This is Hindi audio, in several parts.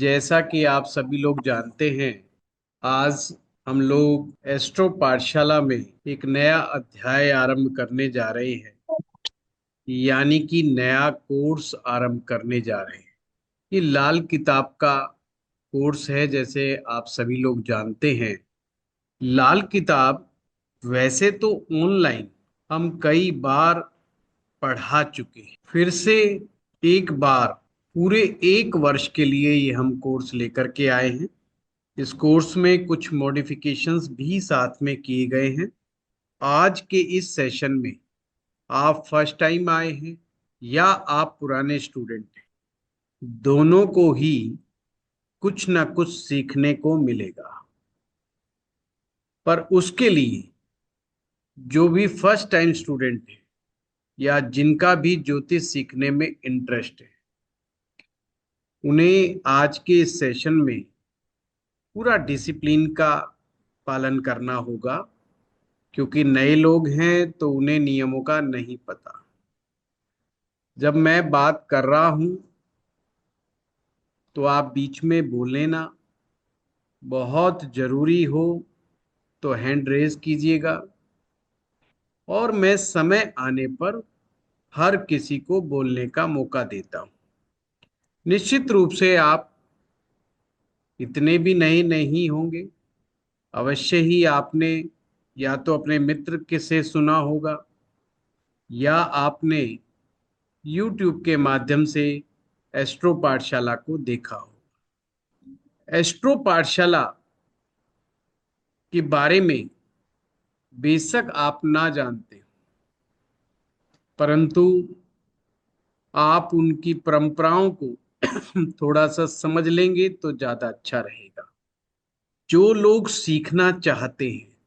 जैसा कि आप सभी लोग जानते हैं, आज हम लोग एस्ट्रो पाठशाला में एक नया अध्याय आरंभ करने जा रहे हैं। यानी कि नया कोर्स आरंभ करने जा रहे हैं। ये लाल किताब का कोर्स है। जैसे आप सभी लोग जानते हैं, लाल किताब वैसे तो ऑनलाइन हम कई बार पढ़ा चुके हैं। फिर से एक बार पूरे एक वर्ष के लिए ये हम कोर्स लेकर के आए हैं। इस कोर्स में कुछ मॉडिफिकेशंस भी साथ में किए गए हैं। आज के इस सेशन में आप फर्स्ट टाइम आए हैं या आप पुराने स्टूडेंट हैं, दोनों को ही कुछ ना कुछ सीखने को मिलेगा। पर उसके लिए जो भी फर्स्ट टाइम स्टूडेंट है या जिनका भी ज्योतिष सीखने में इंटरेस्ट है, उन्हें आज के इस सेशन में पूरा डिसिप्लिन का पालन करना होगा। क्योंकि नए लोग हैं तो उन्हें नियमों का नहीं पता। जब मैं बात कर रहा हूं तो आप बीच में बोले ना। बहुत जरूरी हो तो हैंड रेज कीजिएगा, और मैं समय आने पर हर किसी को बोलने का मौका देता हूं। निश्चित रूप से आप इतने भी नए नहीं होंगे। अवश्य ही आपने या तो अपने मित्र के से सुना होगा या आपने YouTube के माध्यम से एस्ट्रो पाठशाला को देखा हो। एस्ट्रो पाठशाला के बारे में बेशक आप ना जानते हो, परंतु आप उनकी परंपराओं को थोड़ा सा समझ लेंगे तो ज्यादा अच्छा रहेगा। जो लोग सीखना चाहते हैं,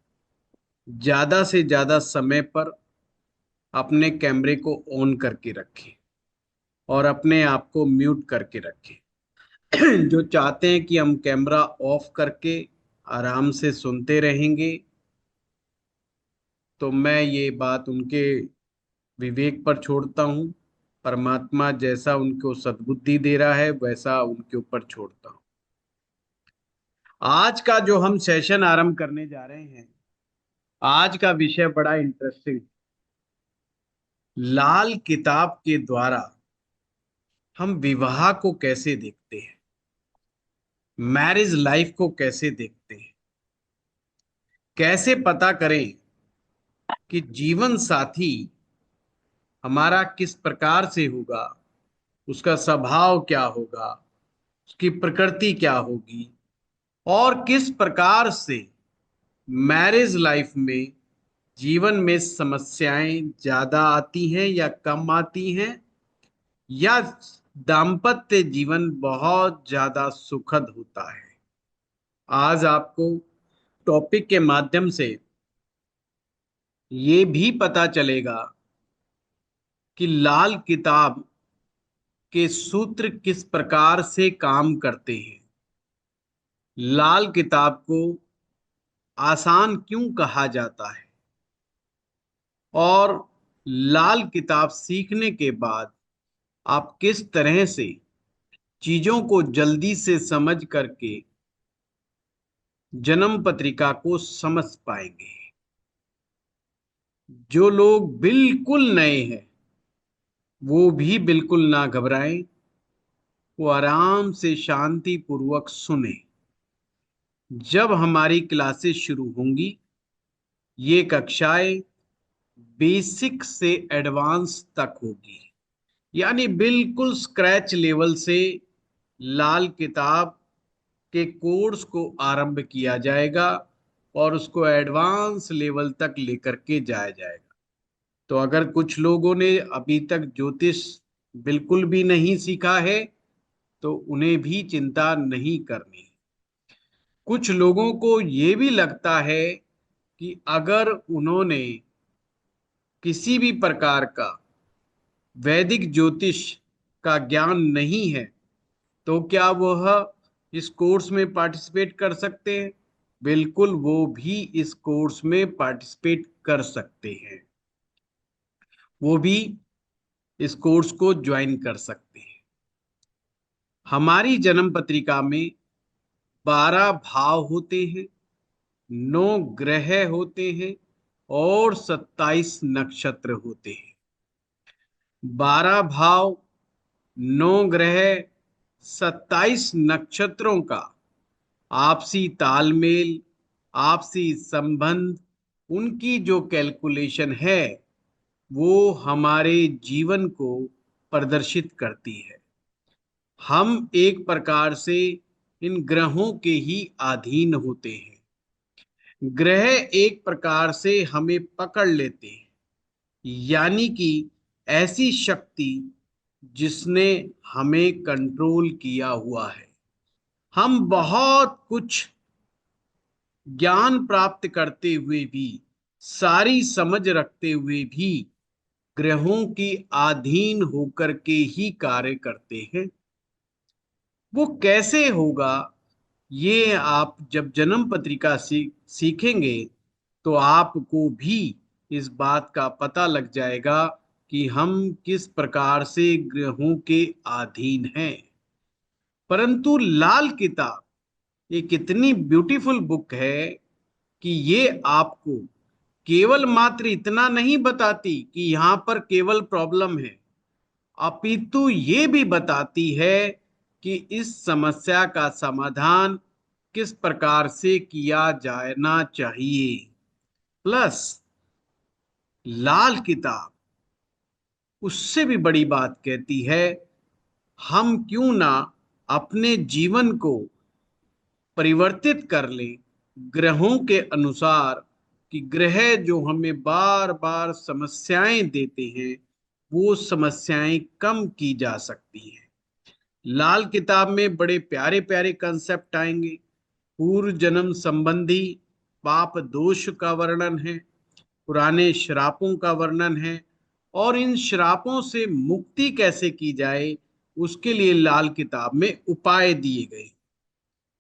ज्यादा से ज्यादा समय पर अपने कैमरे को ऑन करके रखें और अपने आप को म्यूट करके रखें। जो चाहते हैं कि हम कैमरा ऑफ करके आराम से सुनते रहेंगे, तो मैं ये बात उनके विवेक पर छोड़ता हूँ। परमात्मा जैसा उनको सद्बुद्धि दे रहा है वैसा उनके ऊपर छोड़ता हूँ। आज का जो हम सेशन आरंभ करने जा रहे हैं, आज का विषय बड़ा इंटरेस्टिंग। लाल किताब के द्वारा हम विवाह को कैसे देखते हैं, मैरिज लाइफ को कैसे देखते हैं, कैसे पता करें कि जीवन साथी हमारा किस प्रकार से होगा, उसका स्वभाव क्या होगा, उसकी प्रकृति क्या होगी, और किस प्रकार से मैरिज लाइफ में जीवन में समस्याएं ज्यादा आती हैं या कम आती हैं, या दाम्पत्य जीवन बहुत ज्यादा सुखद होता है। आज आपको टॉपिक के माध्यम से ये भी पता चलेगा कि लाल किताब के सूत्र किस प्रकार से काम करते हैं। लाल किताब को आसान क्यों कहा जाता है, और लाल किताब सीखने के बाद आप किस तरह से चीजों को जल्दी से समझ करके जन्म पत्रिका को समझ पाएंगे। जो लोग बिल्कुल नए हैं वो भी बिल्कुल ना घबराएं, वो आराम से शांति पूर्वक सुने। जब हमारी क्लासेस शुरू होंगी, ये कक्षाएं बेसिक से एडवांस तक होगी। यानी बिल्कुल स्क्रैच लेवल से लाल किताब के कोर्स को आरंभ किया जाएगा और उसको एडवांस लेवल तक लेकर के जाया जाएगा। तो अगर कुछ लोगों ने अभी तक ज्योतिष बिल्कुल भी नहीं सीखा है तो उन्हें भी चिंता नहीं करनी। कुछ लोगों को ये भी लगता है कि अगर उन्होंने किसी भी प्रकार का वैदिक ज्योतिष का ज्ञान नहीं है तो क्या वह इस कोर्स में पार्टिसिपेट कर सकते हैं? बिल्कुल, वो भी इस कोर्स में पार्टिसिपेट कर सकते हैं। वो भी इस कोर्स को ज्वाइन कर सकते हैं। हमारी जन्म पत्रिका में 12 भाव होते हैं, 9 ग्रह होते हैं और 27 नक्षत्र होते हैं। 12 भाव, 9 ग्रह, 27 नक्षत्रों का आपसी तालमेल, आपसी संबंध, उनकी जो कैलकुलेशन है वो हमारे जीवन को प्रदर्शित करती है। हम एक प्रकार से इन ग्रहों के ही अधीन होते हैं। ग्रह एक प्रकार से हमें पकड़ लेते हैं, यानी कि ऐसी शक्ति जिसने हमें कंट्रोल किया हुआ है। हम बहुत कुछ ज्ञान प्राप्त करते हुए भी, सारी समझ रखते हुए भी ग्रहों की अधीन होकर के ही कार्य करते हैं। वो कैसे होगा, ये आप जब जन्म पत्रिका सीखेंगे तो आपको भी इस बात का पता लग जाएगा कि हम किस प्रकार से ग्रहों के अधीन हैं। परंतु लाल किताब एक इतनी ब्यूटीफुल बुक है कि ये आपको केवल मात्र इतना नहीं बताती कि यहां पर केवल प्रॉब्लम है, अपितु ये भी बताती है कि इस समस्या का समाधान किस प्रकार से किया जाना चाहिए। प्लस लाल किताब उससे भी बड़ी बात कहती है, हम क्यों ना अपने जीवन को परिवर्तित कर लें ग्रहों के अनुसार, कि ग्रह जो हमें बार बार समस्याएं देते हैं वो समस्याएं कम की जा सकती हैं। लाल किताब में बड़े प्यारे प्यारे कंसेप्ट आएंगे। पूर्व जन्म संबंधी पाप दोष का वर्णन है, पुराने श्रापों का वर्णन है, और इन श्रापों से मुक्ति कैसे की जाए उसके लिए लाल किताब में उपाय दिए गए।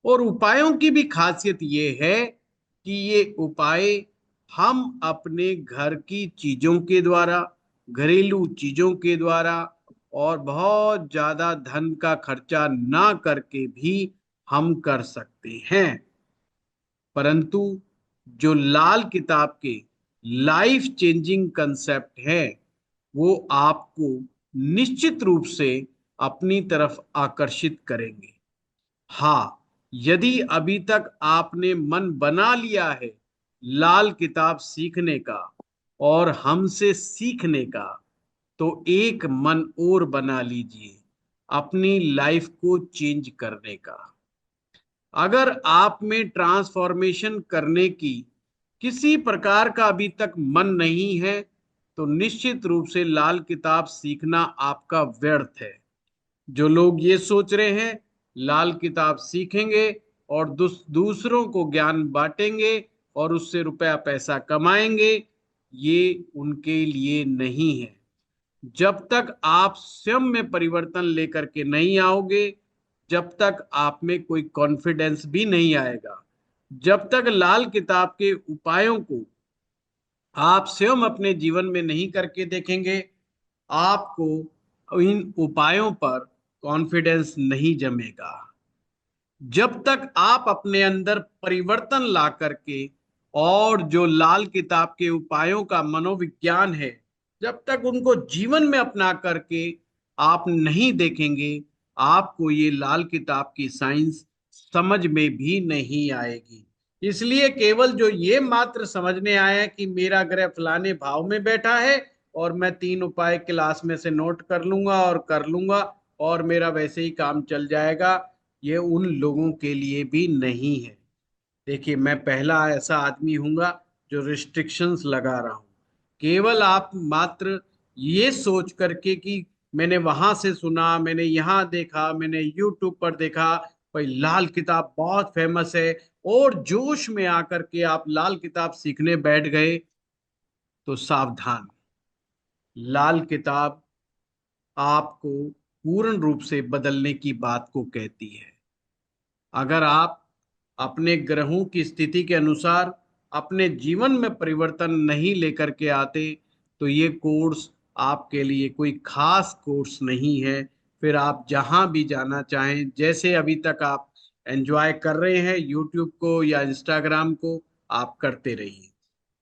और उपायों की भी खासियत ये है कि ये उपाय हम अपने घर की चीजों के द्वारा, घरेलू चीजों के द्वारा, और बहुत ज्यादा धन का खर्चा ना करके भी हम कर सकते हैं। परंतु जो लाल किताब के लाइफ चेंजिंग कंसेप्ट है वो आपको निश्चित रूप से अपनी तरफ आकर्षित करेंगे। हाँ, यदि अभी तक आपने मन बना लिया है लाल किताब सीखने का और हमसे सीखने का, तो एक मन और बना लीजिए अपनी लाइफ को चेंज करने का। अगर आप में ट्रांसफॉर्मेशन करने की किसी प्रकार का अभी तक मन नहीं है तो निश्चित रूप से लाल किताब सीखना आपका व्यर्थ है। जो लोग ये सोच रहे हैं लाल किताब सीखेंगे और दूसरों को ज्ञान बांटेंगे और उससे रुपया पैसा कमाएंगे, ये उनके लिए नहीं है। जब तक आप स्वयं में परिवर्तन लेकर के नहीं आओगे, जब तक आप में कोई कॉन्फिडेंस भी नहीं आएगा, जब तक लाल किताब के उपायों को आप स्वयं अपने जीवन में नहीं करके देखेंगे, आपको इन उपायों पर कॉन्फिडेंस नहीं जमेगा। जब तक आप अपने अंदर परिवर्तन ला करके और जो लाल किताब के उपायों का मनोविज्ञान है, जब तक उनको जीवन में अपना करके आप नहीं देखेंगे, आपको ये लाल किताब की साइंस समझ में भी नहीं आएगी। इसलिए केवल जो ये मात्र समझने आए हैं कि मेरा ग्रह फलाने भाव में बैठा है और मैं 3 उपाय क्लास में से नोट कर लूंगा और कर लूंगा और मेरा वैसे ही काम चल जाएगा, ये उन लोगों के लिए भी नहीं है। देखिए, मैं पहला ऐसा आदमी हूंगा जो रिस्ट्रिक्शंस लगा रहा हूं। केवल आप मात्र ये सोच करके कि मैंने वहां से सुना, मैंने यहाँ देखा, मैंने यूट्यूब पर देखा, भाई लाल किताब बहुत फेमस है, और जोश में आकर के आप लाल किताब सीखने बैठ गए, तो सावधान। लाल किताब आपको पूर्ण रूप से बदलने की बात को कहती है। अगर आप अपने ग्रहों की स्थिति के अनुसार अपने जीवन में परिवर्तन नहीं लेकर के आते तो ये कोर्स आपके लिए कोई खास कोर्स नहीं है, फिर आप जहां भी जाना चाहें, जैसे अभी तक आप एंजॉय कर रहे हैं यूट्यूब को या इंस्टाग्राम को, आप करते रहिए।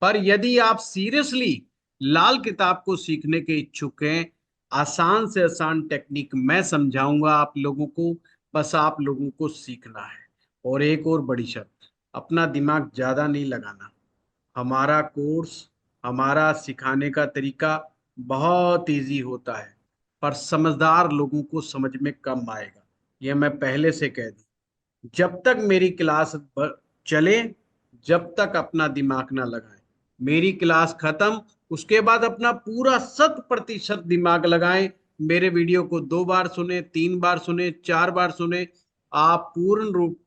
पर यदि आप सीरियसली लाल किताब को सीखने के इच्छुक हैं, आसान से आसान टेक्निक मैं समझाऊंगा आप लोगों को, बस आप लोगों को सीखना है। और एक और बड़ी शर्त, अपना दिमाग ज्यादा नहीं लगाना। हमारा कोर्स, हमारा सिखाने का तरीका बहुत इजी होता है, पर समझदार लोगों को समझ में कम आएगा, यह मैं पहले से कह दूं। जब तक मेरी क्लास चले, जब तक अपना दिमाग ना लगाएं। मेरी क्लास खत्म, उसके बाद अपना पूरा 100% दिमाग लगाएं। मेरे वीडियो को 2 बार सुने, 3 बार सुने, 4 बार सुने। आप पूर्ण रूप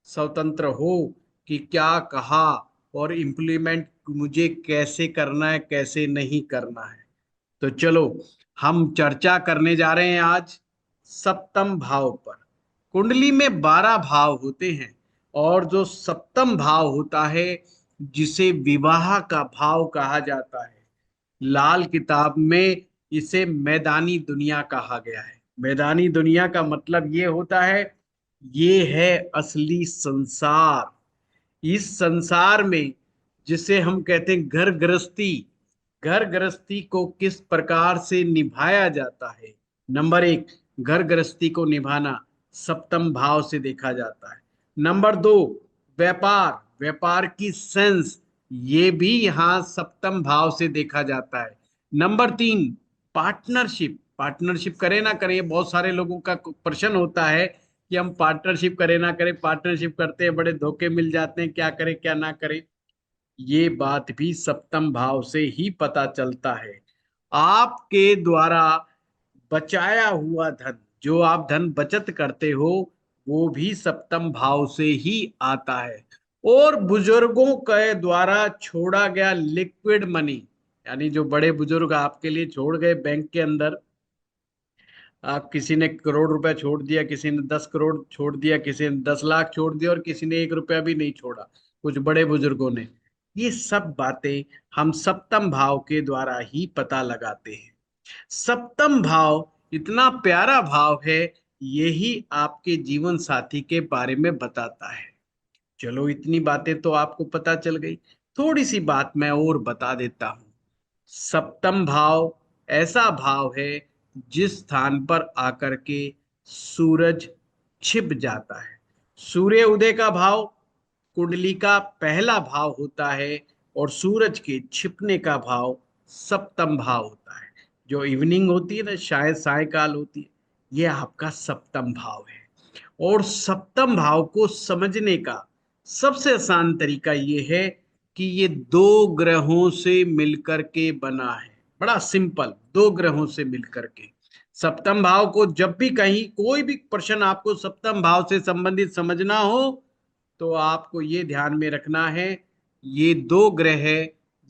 स्वतंत्र हो कि क्या कहा और इम्प्लीमेंट मुझे कैसे करना है, कैसे नहीं करना है। तो चलो, हम चर्चा करने जा रहे हैं आज सप्तम भाव पर। कुंडली में 12 भाव होते हैं, और जो सप्तम भाव होता है, जिसे विवाह का भाव कहा जाता है, लाल किताब में इसे मैदानी दुनिया कहा गया है। मैदानी दुनिया का मतलब ये होता है, ये है असली संसार। इस संसार में, जिसे हम कहते हैं घर गृहस्थी, घर गृहस्थी को किस प्रकार से निभाया जाता है। नंबर एक, घर गृहस्थी को निभाना सप्तम भाव से देखा जाता है। नंबर दो, व्यापार, व्यापार की सेंस, ये भी यहाँ सप्तम भाव से देखा जाता है। नंबर तीन, पार्टनरशिप, पार्टनरशिप करें ना करें, बहुत सारे लोगों का प्रश्न होता है कि हम पार्टनरशिप करें ना करें, पार्टनरशिप करते हैं बड़े धोखे मिल जाते हैं, क्या करें क्या ना करें। ये बात भी सप्तम भाव से ही पता चलता है। आपके द्वारा बचाया हुआ धन, जो आप धन बचत करते हो, वो भी सप्तम भाव से ही आता है। और बुजुर्गों के द्वारा छोड़ा गया लिक्विड मनी, यानी जो बड़े बुजुर्ग आपके लिए छोड़ गए बैंक के अंदर, आप किसी ने करोड़ रुपया छोड़ दिया, किसी ने 10 करोड़ छोड़ दिया, किसी ने 10 लाख छोड़ दिया, और किसी ने 1 रुपया भी नहीं छोड़ा, कुछ बड़े बुजुर्गों ने। ये सब बातें हम सप्तम भाव के द्वारा ही पता लगाते हैं। सप्तम भाव इतना प्यारा भाव है, यही आपके जीवन साथी के बारे में बताता है। चलो, इतनी बातें तो आपको पता चल गई। थोड़ी सी बात मैं और बता देता हूं। सप्तम भाव ऐसा भाव है जिस स्थान पर आकर के सूरज छिप जाता है। सूर्य उदय का भाव कुंडली का पहला भाव होता है, और सूरज के छिपने का भाव सप्तम भाव होता है। जो इवनिंग होती है ना, शायद सायकाल होती है, यह आपका सप्तम भाव है। और सप्तम भाव को समझने का सबसे आसान तरीका यह है कि ये दो ग्रहों से मिलकर के बना है। बड़ा सिंपल, दो ग्रहों से मिलकर के। सप्तम भाव को जब भी कहीं कोई भी प्रश्न आपको सप्तम भाव से संबंधित समझना हो, तो आपको ये ध्यान में रखना है, ये दो ग्रह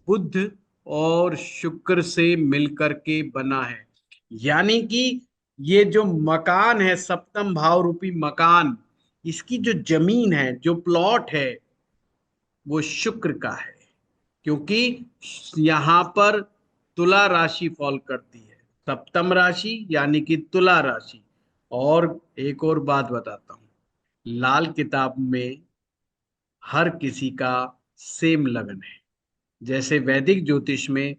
बुध और शुक्र से मिलकर के बना है। यानी कि ये जो मकान है, सप्तम भाव रूपी मकान, इसकी जो जमीन है, जो प्लॉट है, वो शुक्र का है। क्योंकि यहां पर तुला राशि फॉल करती है, सप्तम राशि यानी कि तुला राशि। और एक और बात बताता हूं, लाल किताब में हर किसी का सेम लगन है। जैसे वैदिक ज्योतिष में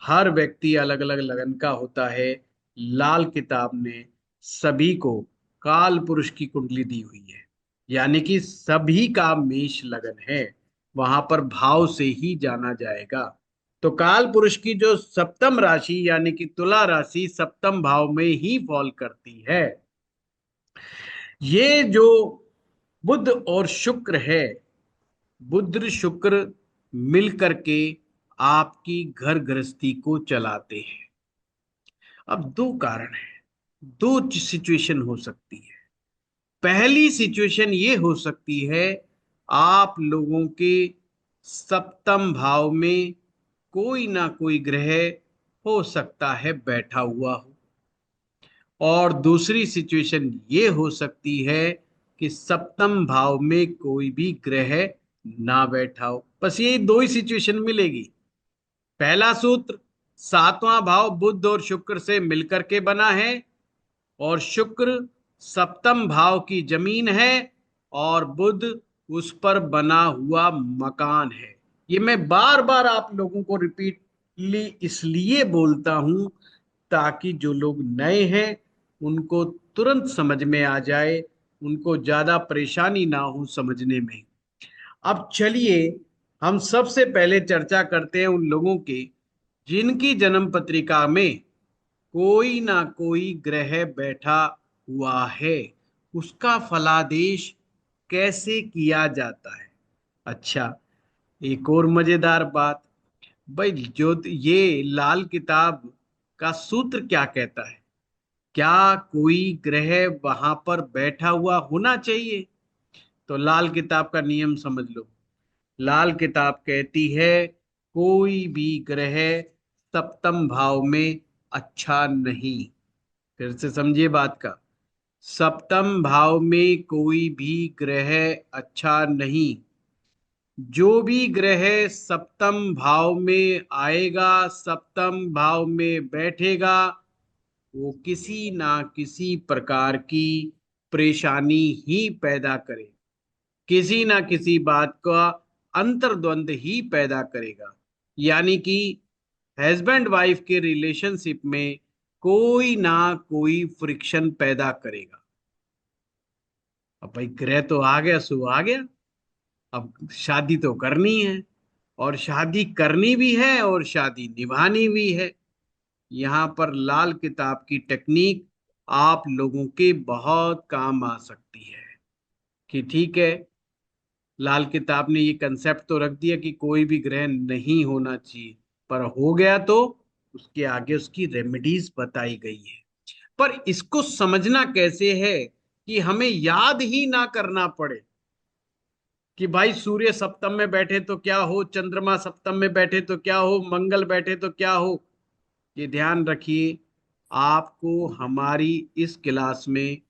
हर व्यक्ति अलग अलग लगन का होता है, लाल किताब ने सभी को काल पुरुष की कुंडली दी हुई है, यानी कि सभी का मेष लगन है। वहां पर भाव से ही जाना जाएगा। तो काल पुरुष की जो सप्तम राशि यानी कि तुला राशि सप्तम भाव में ही फॉल करती है। ये जो बुध और शुक्र है, बुध शुक्र मिल करके आपकी घर गृहस्थी को चलाते हैं। अब दो कारण है, दो सिचुएशन हो सकती है। पहली सिचुएशन ये हो सकती है, आप लोगों के सप्तम भाव में कोई ना कोई ग्रह हो सकता है बैठा हुआ हो। और दूसरी सिचुएशन ये हो सकती है कि सप्तम भाव में कोई भी ग्रह ना बैठा हो। बस यही दो ही सिचुएशन मिलेगी। पहला सूत्र, सातवां भाव बुध और शुक्र से मिलकर के बना है, और शुक्र सप्तम भाव की जमीन है, और बुध उस पर बना हुआ मकान है। ये मैं बार बार आप लोगों को रिपीटली इसलिए बोलता हूं ताकि जो लोग नए हैं उनको तुरंत समझ में आ जाए, उनको ज्यादा परेशानी ना हो समझने में। अब चलिए हम सबसे पहले चर्चा करते हैं उन लोगों की जिनकी जन्म पत्रिका में कोई ना कोई ग्रह बैठा हुआ है। उसका फलादेश कैसे किया जाता है। अच्छा, एक और मजेदार बात, भाई जो ये लाल किताब का सूत्र क्या कहता है? क्या कोई ग्रह वहां पर बैठा हुआ होना चाहिए? तो लाल किताब का नियम समझ लो। लाल किताब कहती है कोई भी ग्रह सप्तम भाव में अच्छा नहीं। फिर से समझिए बात का, सप्तम भाव में कोई भी ग्रह अच्छा नहीं। जो भी ग्रह सप्तम भाव में आएगा, सप्तम भाव में बैठेगा, वो किसी ना किसी प्रकार की परेशानी ही पैदा करे, किसी ना किसी बात का अंतर्द्वंद ही पैदा करेगा। यानी कि हस्बैंड वाइफ के रिलेशनशिप में कोई ना कोई फ्रिक्शन पैदा करेगा। अब भाई ग्रह तो आ गया सो आ गया, अब शादी तो करनी है, और शादी करनी भी है और शादी निभानी भी है। यहाँ पर लाल किताब की टेक्निक आप लोगों के बहुत काम आ सकती है कि ठीक है, लाल किताब ने ये कंसेप्ट तो रख दिया कि कोई भी ग्रह नहीं होना चाहिए, पर हो गया तो उसके आगे उसकी रेमेडीज बताई गई है। पर इसको समझना कैसे है कि हमें याद ही ना करना पड़े कि भाई सूर्य सप्तम में बैठे तो क्या हो, चंद्रमा सप्तम में बैठे तो क्या हो, मंगल बैठे तो क्या हो। ये ध्यान रखिए, आपको हमारी इस क्लास में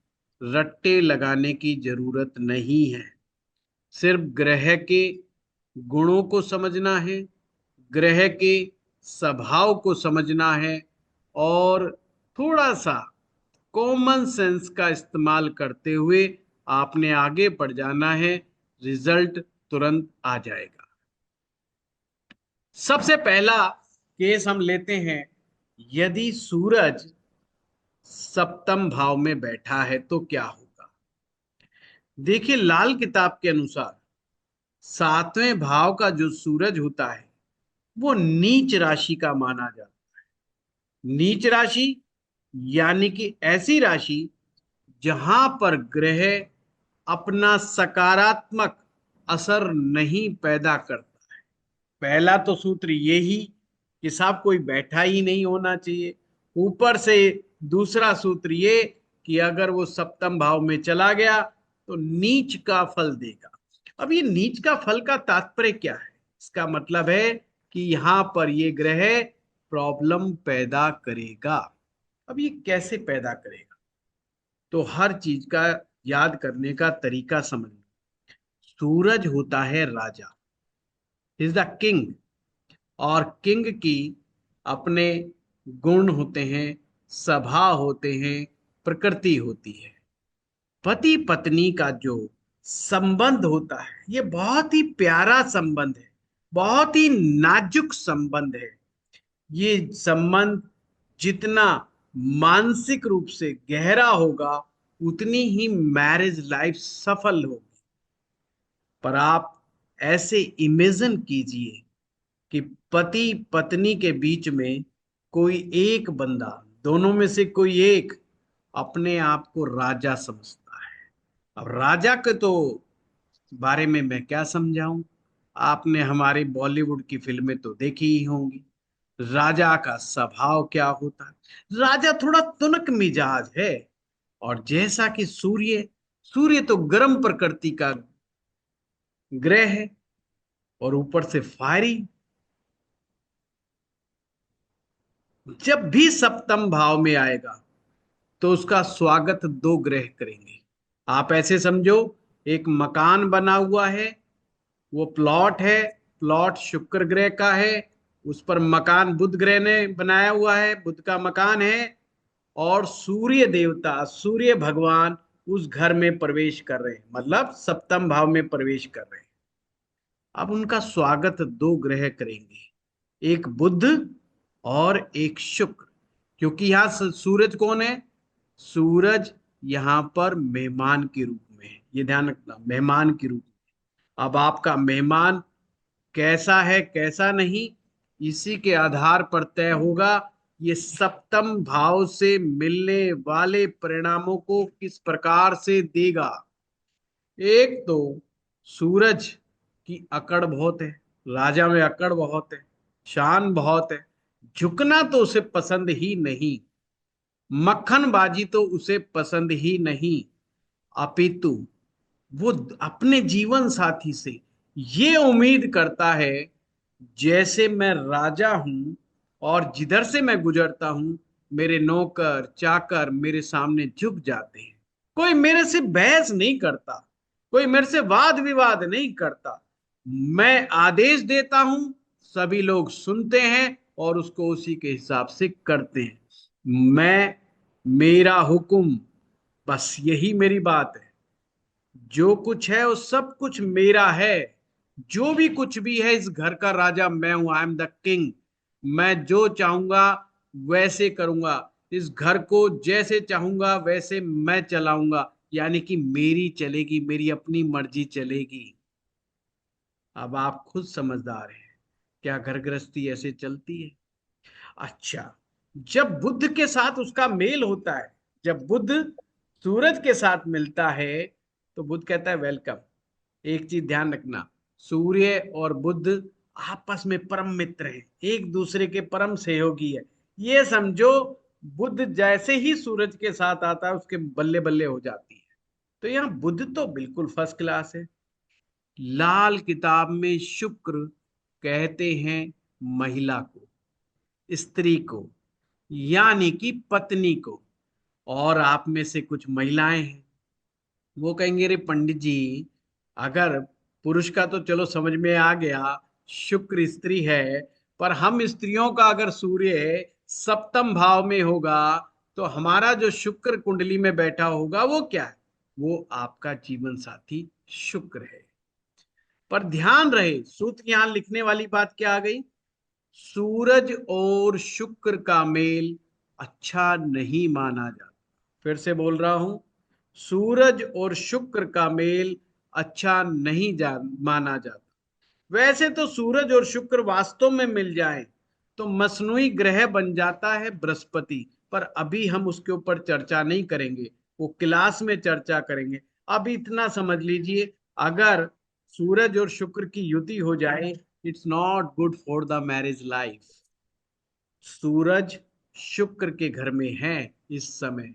रट्टे लगाने की जरूरत नहीं है। सिर्फ ग्रह के गुणों को समझना है, ग्रह के स्वभाव को समझना है, और थोड़ा सा कॉमन सेंस का इस्तेमाल करते हुए आपने आगे बढ़ जाना है। रिजल्ट तुरंत आ जाएगा। सबसे पहला केस हम लेते हैं, यदि सूरज सप्तम भाव में बैठा है तो क्या होगा। देखिए लाल किताब के अनुसार सातवें भाव का जो सूरज होता है वो नीच राशि का माना जाता है। नीच राशि यानी कि ऐसी राशि जहां पर ग्रह अपना सकारात्मक असर नहीं पैदा करता है। पहला तो सूत्र यही कि साहब कोई बैठा ही नहीं होना चाहिए। ऊपर से दूसरा सूत्र ये कि अगर वो सप्तम भाव में चला गया तो नीच का फल देगा। अब ये नीच का फल का तात्पर्य क्या है? इसका मतलब है कि यहां पर ये ग्रह प्रॉब्लम पैदा करेगा। अब ये कैसे पैदा करेगा? तो हर चीज का याद करने का तरीका समझ लो। सूरज होता है राजा, इज द किंग, और किंग की अपने गुण होते हैं, सभा होते हैं, प्रकृति होती है। पति पत्नी का जो संबंध होता है ये बहुत ही प्यारा संबंध है, बहुत ही नाजुक संबंध है। ये संबंध जितना मानसिक रूप से गहरा होगा उतनी ही मैरिज लाइफ सफल होगी। पर आप ऐसे इमेजिन कीजिए कि पति पत्नी के बीच में कोई एक बंदा, दोनों में से कोई एक अपने आप को राजा समझता है। अब राजा के तो बारे में मैं क्या समझाऊं, आपने हमारी बॉलीवुड की फिल्में तो देखी ही होंगी। राजा का स्वभाव क्या होता है? राजा थोड़ा तुनक मिजाज है, और जैसा कि सूर्य, सूर्य तो गर्म प्रकृति का ग्रह है, और ऊपर से फायरी। जब भी सप्तम भाव में आएगा तो उसका स्वागत दो ग्रह करेंगे। आप ऐसे समझो, एक मकान बना हुआ है, वो प्लॉट है, प्लॉट शुक्र ग्रह का है, उस पर मकान बुध ग्रह ने बनाया हुआ है, बुध का मकान है। और सूर्य देवता, सूर्य भगवान उस घर में प्रवेश कर रहे हैं, मतलब सप्तम भाव में प्रवेश कर रहे हैं। अब उनका स्वागत दो ग्रह करेंगे, एक बुध और एक शुक्र। क्योंकि यहां सूरज कौन है? सूरज यहां पर मेहमान के रूप में है, ये ध्यान रखना, मेहमान के रूप में। अब आपका मेहमान कैसा है कैसा नहीं, इसी के आधार पर तय होगा ये सप्तम भाव से मिलने वाले परिणामों को किस प्रकार से देगा। एक तो सूरज की अकड़ बहुत है, राजा में अकड़ बहुत है, शान बहुत है, झुकना तो उसे पसंद ही नहीं, मक्खनबाजी तो उसे पसंद ही नहीं, अपितु वो अपने जीवन साथी से ये उम्मीद करता है जैसे मैं राजा हूं और जिधर से मैं गुजरता हूं मेरे नौकर चाकर मेरे सामने झुक जाते हैं। कोई मेरे से बहस नहीं करता, कोई मेरे से वाद विवाद नहीं करता, मैं आदेश देता हूं, सभी लोग सुनते हैं और उसको उसी के हिसाब से करते हैं। मैं, मेरा हुक्म, बस यही मेरी बात है। जो कुछ है वो सब कुछ मेरा है, जो भी कुछ भी है इस घर का राजा मैं हूं, आई एम द किंग। मैं जो चाहूंगा वैसे करूंगा, इस घर को जैसे चाहूंगा वैसे मैं चलाऊंगा, यानी कि मेरी चलेगी, मेरी अपनी मर्जी चलेगी। अब आप खुद समझदार हैं, क्या घर गृहस्थी ऐसे चलती है? अच्छा, जब बुध के साथ उसका मेल होता है, जब बुध सूरज के साथ मिलता है तो बुध कहता है वेलकम। एक चीज ध्यान रखना, सूर्य और बुध आपस में परम मित्र हैं, एक दूसरे के परम सहयोगी है। ये समझो, बुध जैसे ही सूरज के साथ आता है उसके बल्ले बल्ले हो जाती है। तो यहाँ बुध तो बिल्कुल फर्स्ट क्लास है। लाल किताब में शुक्र कहते हैं महिला को, स्त्री को, यानी कि पत्नी को। और आप में से कुछ महिलाएं हैं, वो कहेंगे रे पंडित जी, अगर पुरुष का तो चलो समझ में आ गया, शुक्र स्त्री है, पर हम स्त्रियों का अगर सूर्य सप्तम भाव में होगा तो हमारा जो शुक्र कुंडली में बैठा होगा वो क्या है? वो आपका जीवन साथी शुक्र है। पर ध्यान रहे, सूत्र यहां लिखने वाली बात क्या आ गई? सूरज और शुक्र का मेल अच्छा नहीं माना जाता। फिर से बोल रहा हूं, सूरज और शुक्र का मेल अच्छा नहीं माना जाता। वैसे तो सूरज और शुक्र वास्तव में मिल जाए तो मसनूई ग्रह बन जाता है बृहस्पति, पर अभी हम उसके ऊपर चर्चा नहीं करेंगे, वो क्लास में चर्चा करेंगे। अब इतना समझ लीजिए, अगर सूरज और शुक्र की युति हो जाए, it's not good for the marriage life. सूरज शुक्र के घर में है इस समय,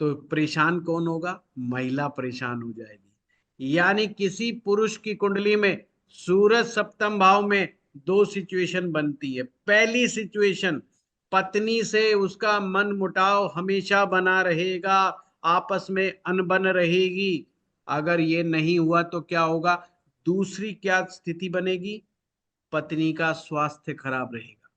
तो परेशान कौन होगा? महिला परेशान हो जाएगी। यानी किसी पुरुष की कुंडली में सूरज सप्तम भाव में दो सिचुएशन बनती है। पहली सिचुएशन, पत्नी से उसका मन मुटाव हमेशा बना रहेगा, आपस में अनबन रहेगी। अगर ये नहीं हुआ तो क्या होगा? दूसरी क्या स्थिति बनेगी? पत्नी का स्वास्थ्य खराब रहेगा,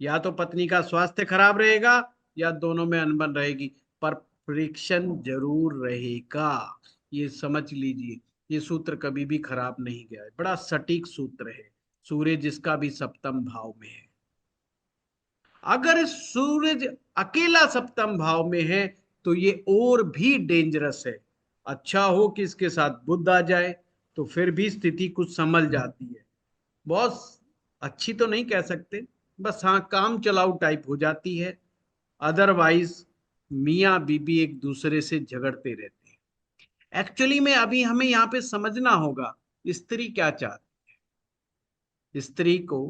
या तो पत्नी का स्वास्थ्य खराब रहेगा या दोनों में अनबन रहेगी, पर फ्रिक्शन जरूर रहेगा। ये समझ लीजिए, ये सूत्र कभी भी खराब नहीं गया है, बड़ा सटीक सूत्र है। सूर्य जिसका भी सप्तम भाव में है, अगर सूरज अकेला सप्तम भाव में है तो ये और भी डेंजरस है। अच्छा हो कि इसके साथ बुध आ जाए तो फिर भी स्थिति कुछ संभल जाती है। बहुत अच्छी तो नहीं कह सकते, बस हाँ काम चलाऊ टाइप हो जाती है। अदरवाइज मियाँ बीबी एक दूसरे से झगड़ते रहते हैं। एक्चुअली में अभी हमें यहाँ पे समझना होगा स्त्री क्या चाहती है। स्त्री को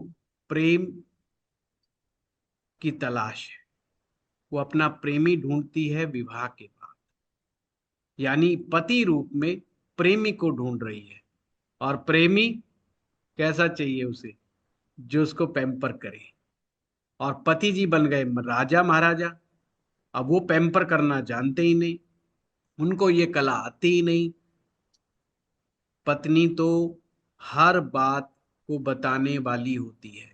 प्रेम की तलाश है, वो अपना प्रेमी ढूंढती है विवाह के बाद, यानी पति रूप में प्रेमी को ढूंढ रही है। और प्रेमी कैसा चाहिए उसे? जो उसको पैम्पर करे। और पति जी बन गए राजा महाराजा, अब वो पैम्पर करना जानते ही नहीं, उनको ये कला आती ही नहीं। पत्नी तो हर बात को बताने वाली होती है,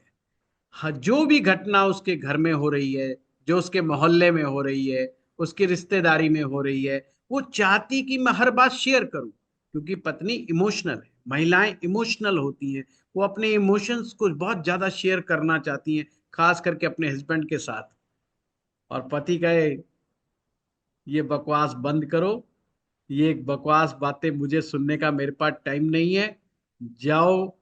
जो भी घटना उसके घर में हो रही है, जो उसके मोहल्ले में हो रही है, उसकी रिश्तेदारी में हो रही है, वो चाहती कि मैं हर बात शेयर करूं, क्योंकि पत्नी इमोशनल है, महिलाएं इमोशनल होती हैं। वो अपने इमोशंस को बहुत ज्यादा शेयर करना चाहती हैं, खास करके अपने हस्बैंड के साथ। और पति कहे ये बकवास बंद करो, ये बकवास बातें मुझे सुनने का मेरे पास टाइम नहीं है, जाओ,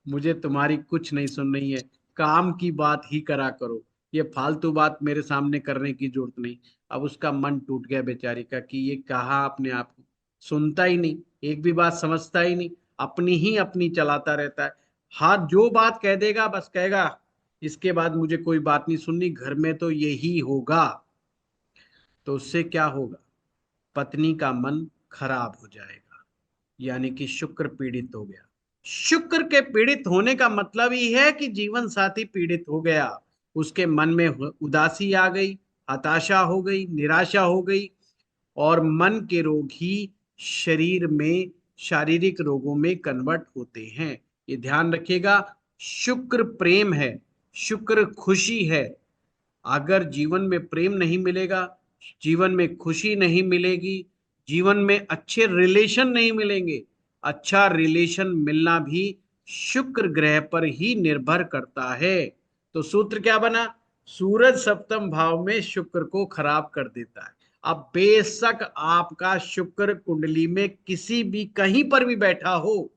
मुझे तुम्हारी कुछ नहीं सुननी है, काम की बात ही करा करो, ये फालतू बात मेरे सामने करने की जरूरत नहीं। अब उसका मन टूट गया बेचारी का कि ये कहा अपने आप को, सुनता ही नहीं, एक भी बात समझता ही नहीं, अपनी चलाता रहता है। हाँ, जो बात कह देगा बस कहेगा इसके बाद मुझे कोई बात नहीं सुननी, घर में तो यही होगा। तो उससे क्या होगा, पत्नी का मन खराब हो जाएगा, यानी कि शुक्र पीड़ित हो गया। शुक्र के पीड़ित होने का मतलब ही है कि जीवन साथी पीड़ित हो गया, उसके मन में उदासी आ गई, हताशा हो गई, निराशा हो गई। और मन के रोग ही शरीर में शारीरिक रोगों में कन्वर्ट होते हैं। ये ध्यान रखिएगा, शुक्र प्रेम है, शुक्र खुशी है। अगर जीवन में प्रेम नहीं मिलेगा, जीवन में खुशी नहीं मिलेगी, जीवन में अच्छे रिलेशन नहीं मिलेंगे। अच्छा रिलेशन मिलना भी शुक्र ग्रह पर ही निर्भर करता है। तो सूत्र क्या बना, सूरज सप्तम भाव में शुक्र को खराब कर देता है। अब बेशक आपका शुक्र कुंडली में किसी भी कहीं पर भी बैठा हो,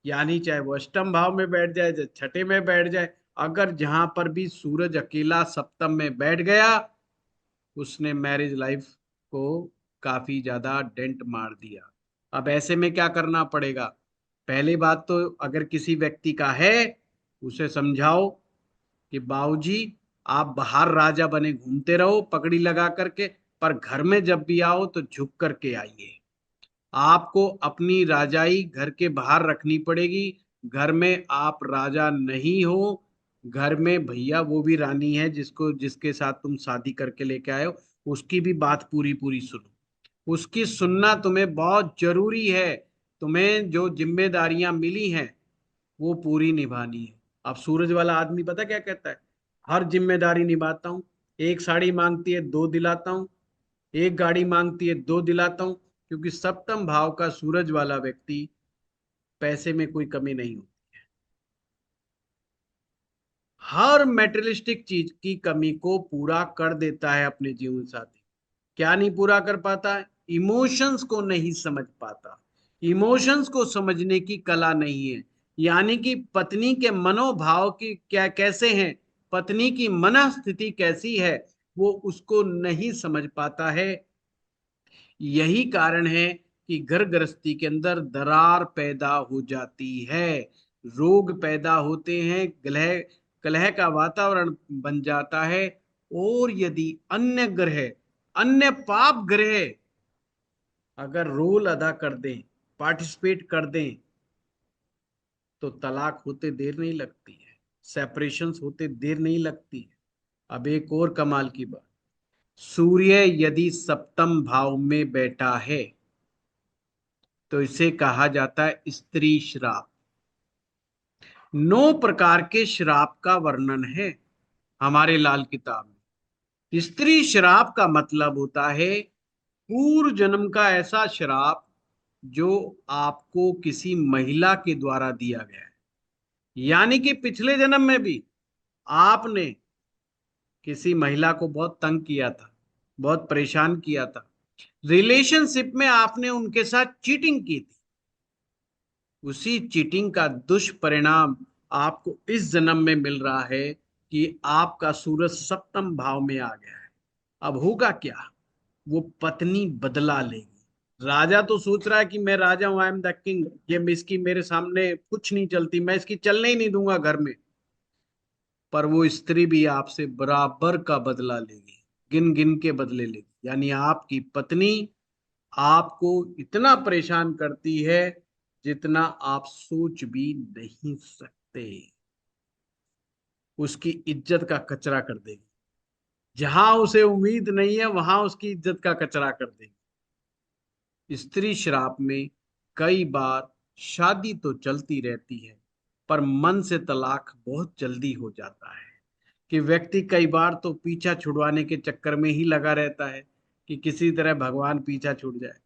यानी चाहे वो अष्टम भाव में बैठ जाए, चाहे छठे में बैठ जाए, अगर जहां पर भी सूरज अकेला सप्तम में बैठ गया, उसने मैरिज लाइफ को काफी ज्यादा डेंट मार दिया। अब ऐसे में क्या करना पड़ेगा, पहली बात तो अगर किसी व्यक्ति का है, उसे समझाओ कि बाबूजी आप बाहर राजा बने घूमते रहो पगड़ी लगा करके, पर घर में जब भी आओ तो झुक करके आइए। आपको अपनी राजाई घर के बाहर रखनी पड़ेगी, घर में आप राजा नहीं हो। घर में भैया वो भी रानी है, जिसको जिसके साथ तुम शादी करके लेके आए हो, उसकी भी बात पूरी पूरी सुनो, उसकी सुनना तुम्हें बहुत जरूरी है। तुम्हें जो जिम्मेदारियां मिली हैं वो पूरी निभानी है। अब सूरज वाला आदमी पता क्या कहता है, हर जिम्मेदारी निभाता हूँ, एक साड़ी मांगती है दो दिलाता हूँ, एक गाड़ी मांगती है दो दिलाता हूं, क्योंकि सप्तम भाव का सूरज वाला व्यक्ति पैसे में कोई कमी नहीं होती, हर मेटेरियलिस्टिक चीज की कमी को पूरा कर देता है अपने जीवन साथी। क्या नहीं पूरा कर पाता है, इमोशंस को नहीं समझ पाता, इमोशंस को समझने की कला नहीं है। यानी कि पत्नी के मनोभाव की क्या कैसे हैं, पत्नी की मनस्थिति कैसी है, वो उसको नहीं समझ पाता है। यही कारण है कि घर गृहस्थी के अंदर दरार पैदा हो जाती है, रोग पैदा होते हैं, कलह कलह का वातावरण बन जाता है। और यदि अन्य ग्रह, अन्य पाप ग्रह अगर रोल अदा कर दें, पार्टिसिपेट कर दें, तो तलाक होते देर नहीं लगती है, सेपरेशंस होते देर नहीं लगती है। अब एक और कमाल की बात, सूर्य यदि सप्तम भाव में बैठा है तो इसे कहा जाता है स्त्री श्राप। 9 प्रकार के श्राप का वर्णन है हमारे लाल किताब में। स्त्री श्राप का मतलब होता है पूर्व जन्म का ऐसा श्राप जो आपको किसी महिला के द्वारा दिया गया है, यानी कि पिछले जन्म में भी आपने किसी महिला को बहुत तंग किया था, बहुत परेशान किया था, रिलेशनशिप में आपने उनके साथ चीटिंग की थी। उसी चीटिंग का दुष्परिणाम आपको इस जन्म में मिल रहा है कि आपका सूरज सप्तम भाव में आ गया है। अब होगा क्या, वो पत्नी बदला लेगी। राजा तो सोच रहा है कि मैं राजा हूं, आई एम द किंग, ये इसकी मेरे सामने कुछ नहीं चलती, मैं इसकी चलने ही नहीं दूंगा घर में। पर वो स्त्री भी आपसे बराबर का बदला लेगी, गिन गिन के बदले लेगी। यानी आपकी पत्नी आपको इतना परेशान करती है जितना आप सोच भी नहीं सकते। उसकी इज्जत का कचरा कर देगी, जहां उसे उम्मीद नहीं है वहां उसकी इज्जत का कचरा कर देगी। स्त्री श्राप में कई बार शादी तो चलती रहती है, पर मन से तलाक बहुत जल्दी हो जाता है, कि व्यक्ति कई बार तो पीछा छुड़वाने के चक्कर में ही लगा रहता है। कि किसी तरह भगवान पीछा छूट जाए।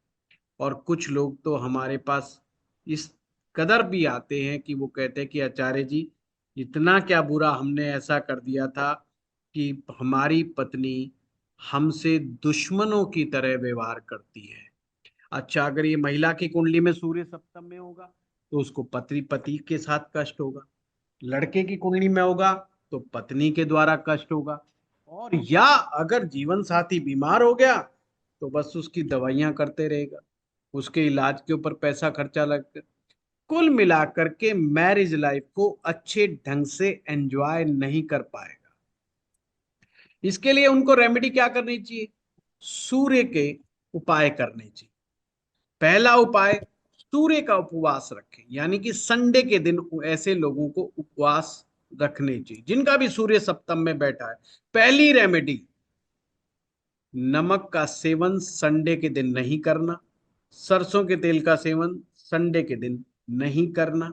और कुछ लोग तो हमारे पास इस कदर भी आते हैं कि वो कहते हैं कि आचार्य जी, इतना क्या बुरा हमने ऐसा कर दिया था कि हमारी पत्नी हमसे दुश्मनों की तरह व्यवहार करती है। अच्छा, अगर ये महिला की कुंडली में सूर्य सप्तम में होगा तो उसको पति पति के साथ कष्ट होगा, लड़के की कुंडली में होगा तो पत्नी के द्वारा कष्ट होगा, और या अगर जीवन साथी बीमार हो गया तो बस उसकी दवाइयां करते रहेगा, उसके इलाज के ऊपर पैसा खर्चा लगता। कुल मिलाकर के मैरिज लाइफ को अच्छे ढंग से एंजॉय नहीं कर पाएगा। इसके लिए उनको रेमेडी क्या करनी चाहिए? सूर्य के उपाय करने चाहिए। पहला उपाय, सूर्य का उपवास रखें, यानी कि संडे के दिन ऐसे लोगों को उपवास रखने चाहिए जिनका भी सूर्य सप्तम में बैठा है। पहली रेमेडी, नमक का सेवन संडे के दिन नहीं करना, सरसों के तेल का सेवन संडे के दिन नहीं करना,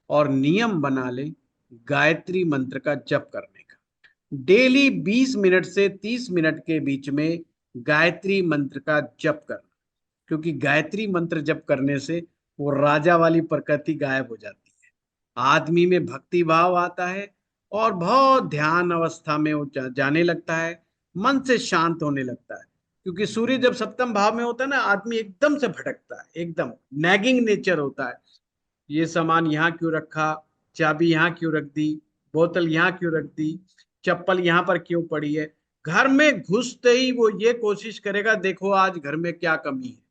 और नियम बना ले गायत्री मंत्र का जप करने का। डेली 20 मिनट से 30 मिनट के बीच में गायत्री मंत्र का जप करना, क्योंकि गायत्री मंत्र जप करने से वो राजा वाली प्रकृति गायब हो जाती है, आदमी में भक्ति भाव आता है और बहुत ध्यान अवस्था में वो जाने लगता है, मन से शांत होने लगता है। क्योंकि सूर्य जब सप्तम भाव में होता है ना, आदमी एकदम से भटकता है, एकदम नैगिंग नेचर होता है। ये सामान यहाँ क्यों रखा, चाबी यहाँ क्यों रख दी, बोतल यहाँ क्यों रख दी, चप्पल यहाँ पर क्यों पड़ी है। घर में घुसते ही वो ये कोशिश करेगा, देखो आज घर में क्या कमी है।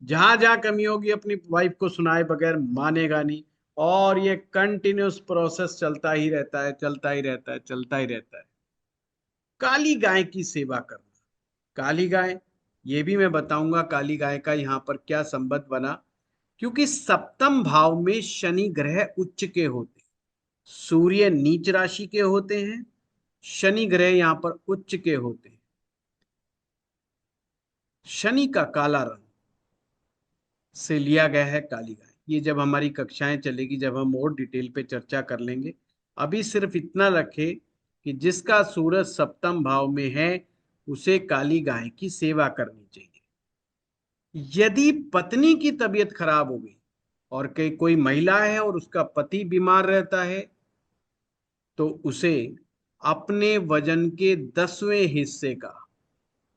जहां जहां कमी होगी अपनी वाइफ को सुनाए बगैर मानेगा नहीं। और ये कंटिन्यूस प्रोसेस चलता ही रहता है, चलता ही रहता है, चलता ही रहता है। काली गाय की सेवा करना। काली गाय, ये भी मैं बताऊंगा काली गाय का यहाँ पर क्या संबंध बना। क्योंकि सप्तम भाव में शनि ग्रह उच्च के होते हैं, सूर्य नीच राशि के होते हैं, शनि ग्रह यहाँ पर उच्च के होते हैं। शनि का काला रंग से लिया गया है काली गाय। ये जब हमारी कक्षाएं चलेगी, जब हम और डिटेल पे चर्चा कर लेंगे। अभी सिर्फ इतना रखे कि जिसका सूरज सप्तम भाव में है उसे काली गाय की सेवा करनी चाहिए। यदि पत्नी की तबीयत खराब हो गई और कई कोई महिला है और उसका पति बीमार रहता है, तो उसे अपने वजन के 10वें हिस्से का,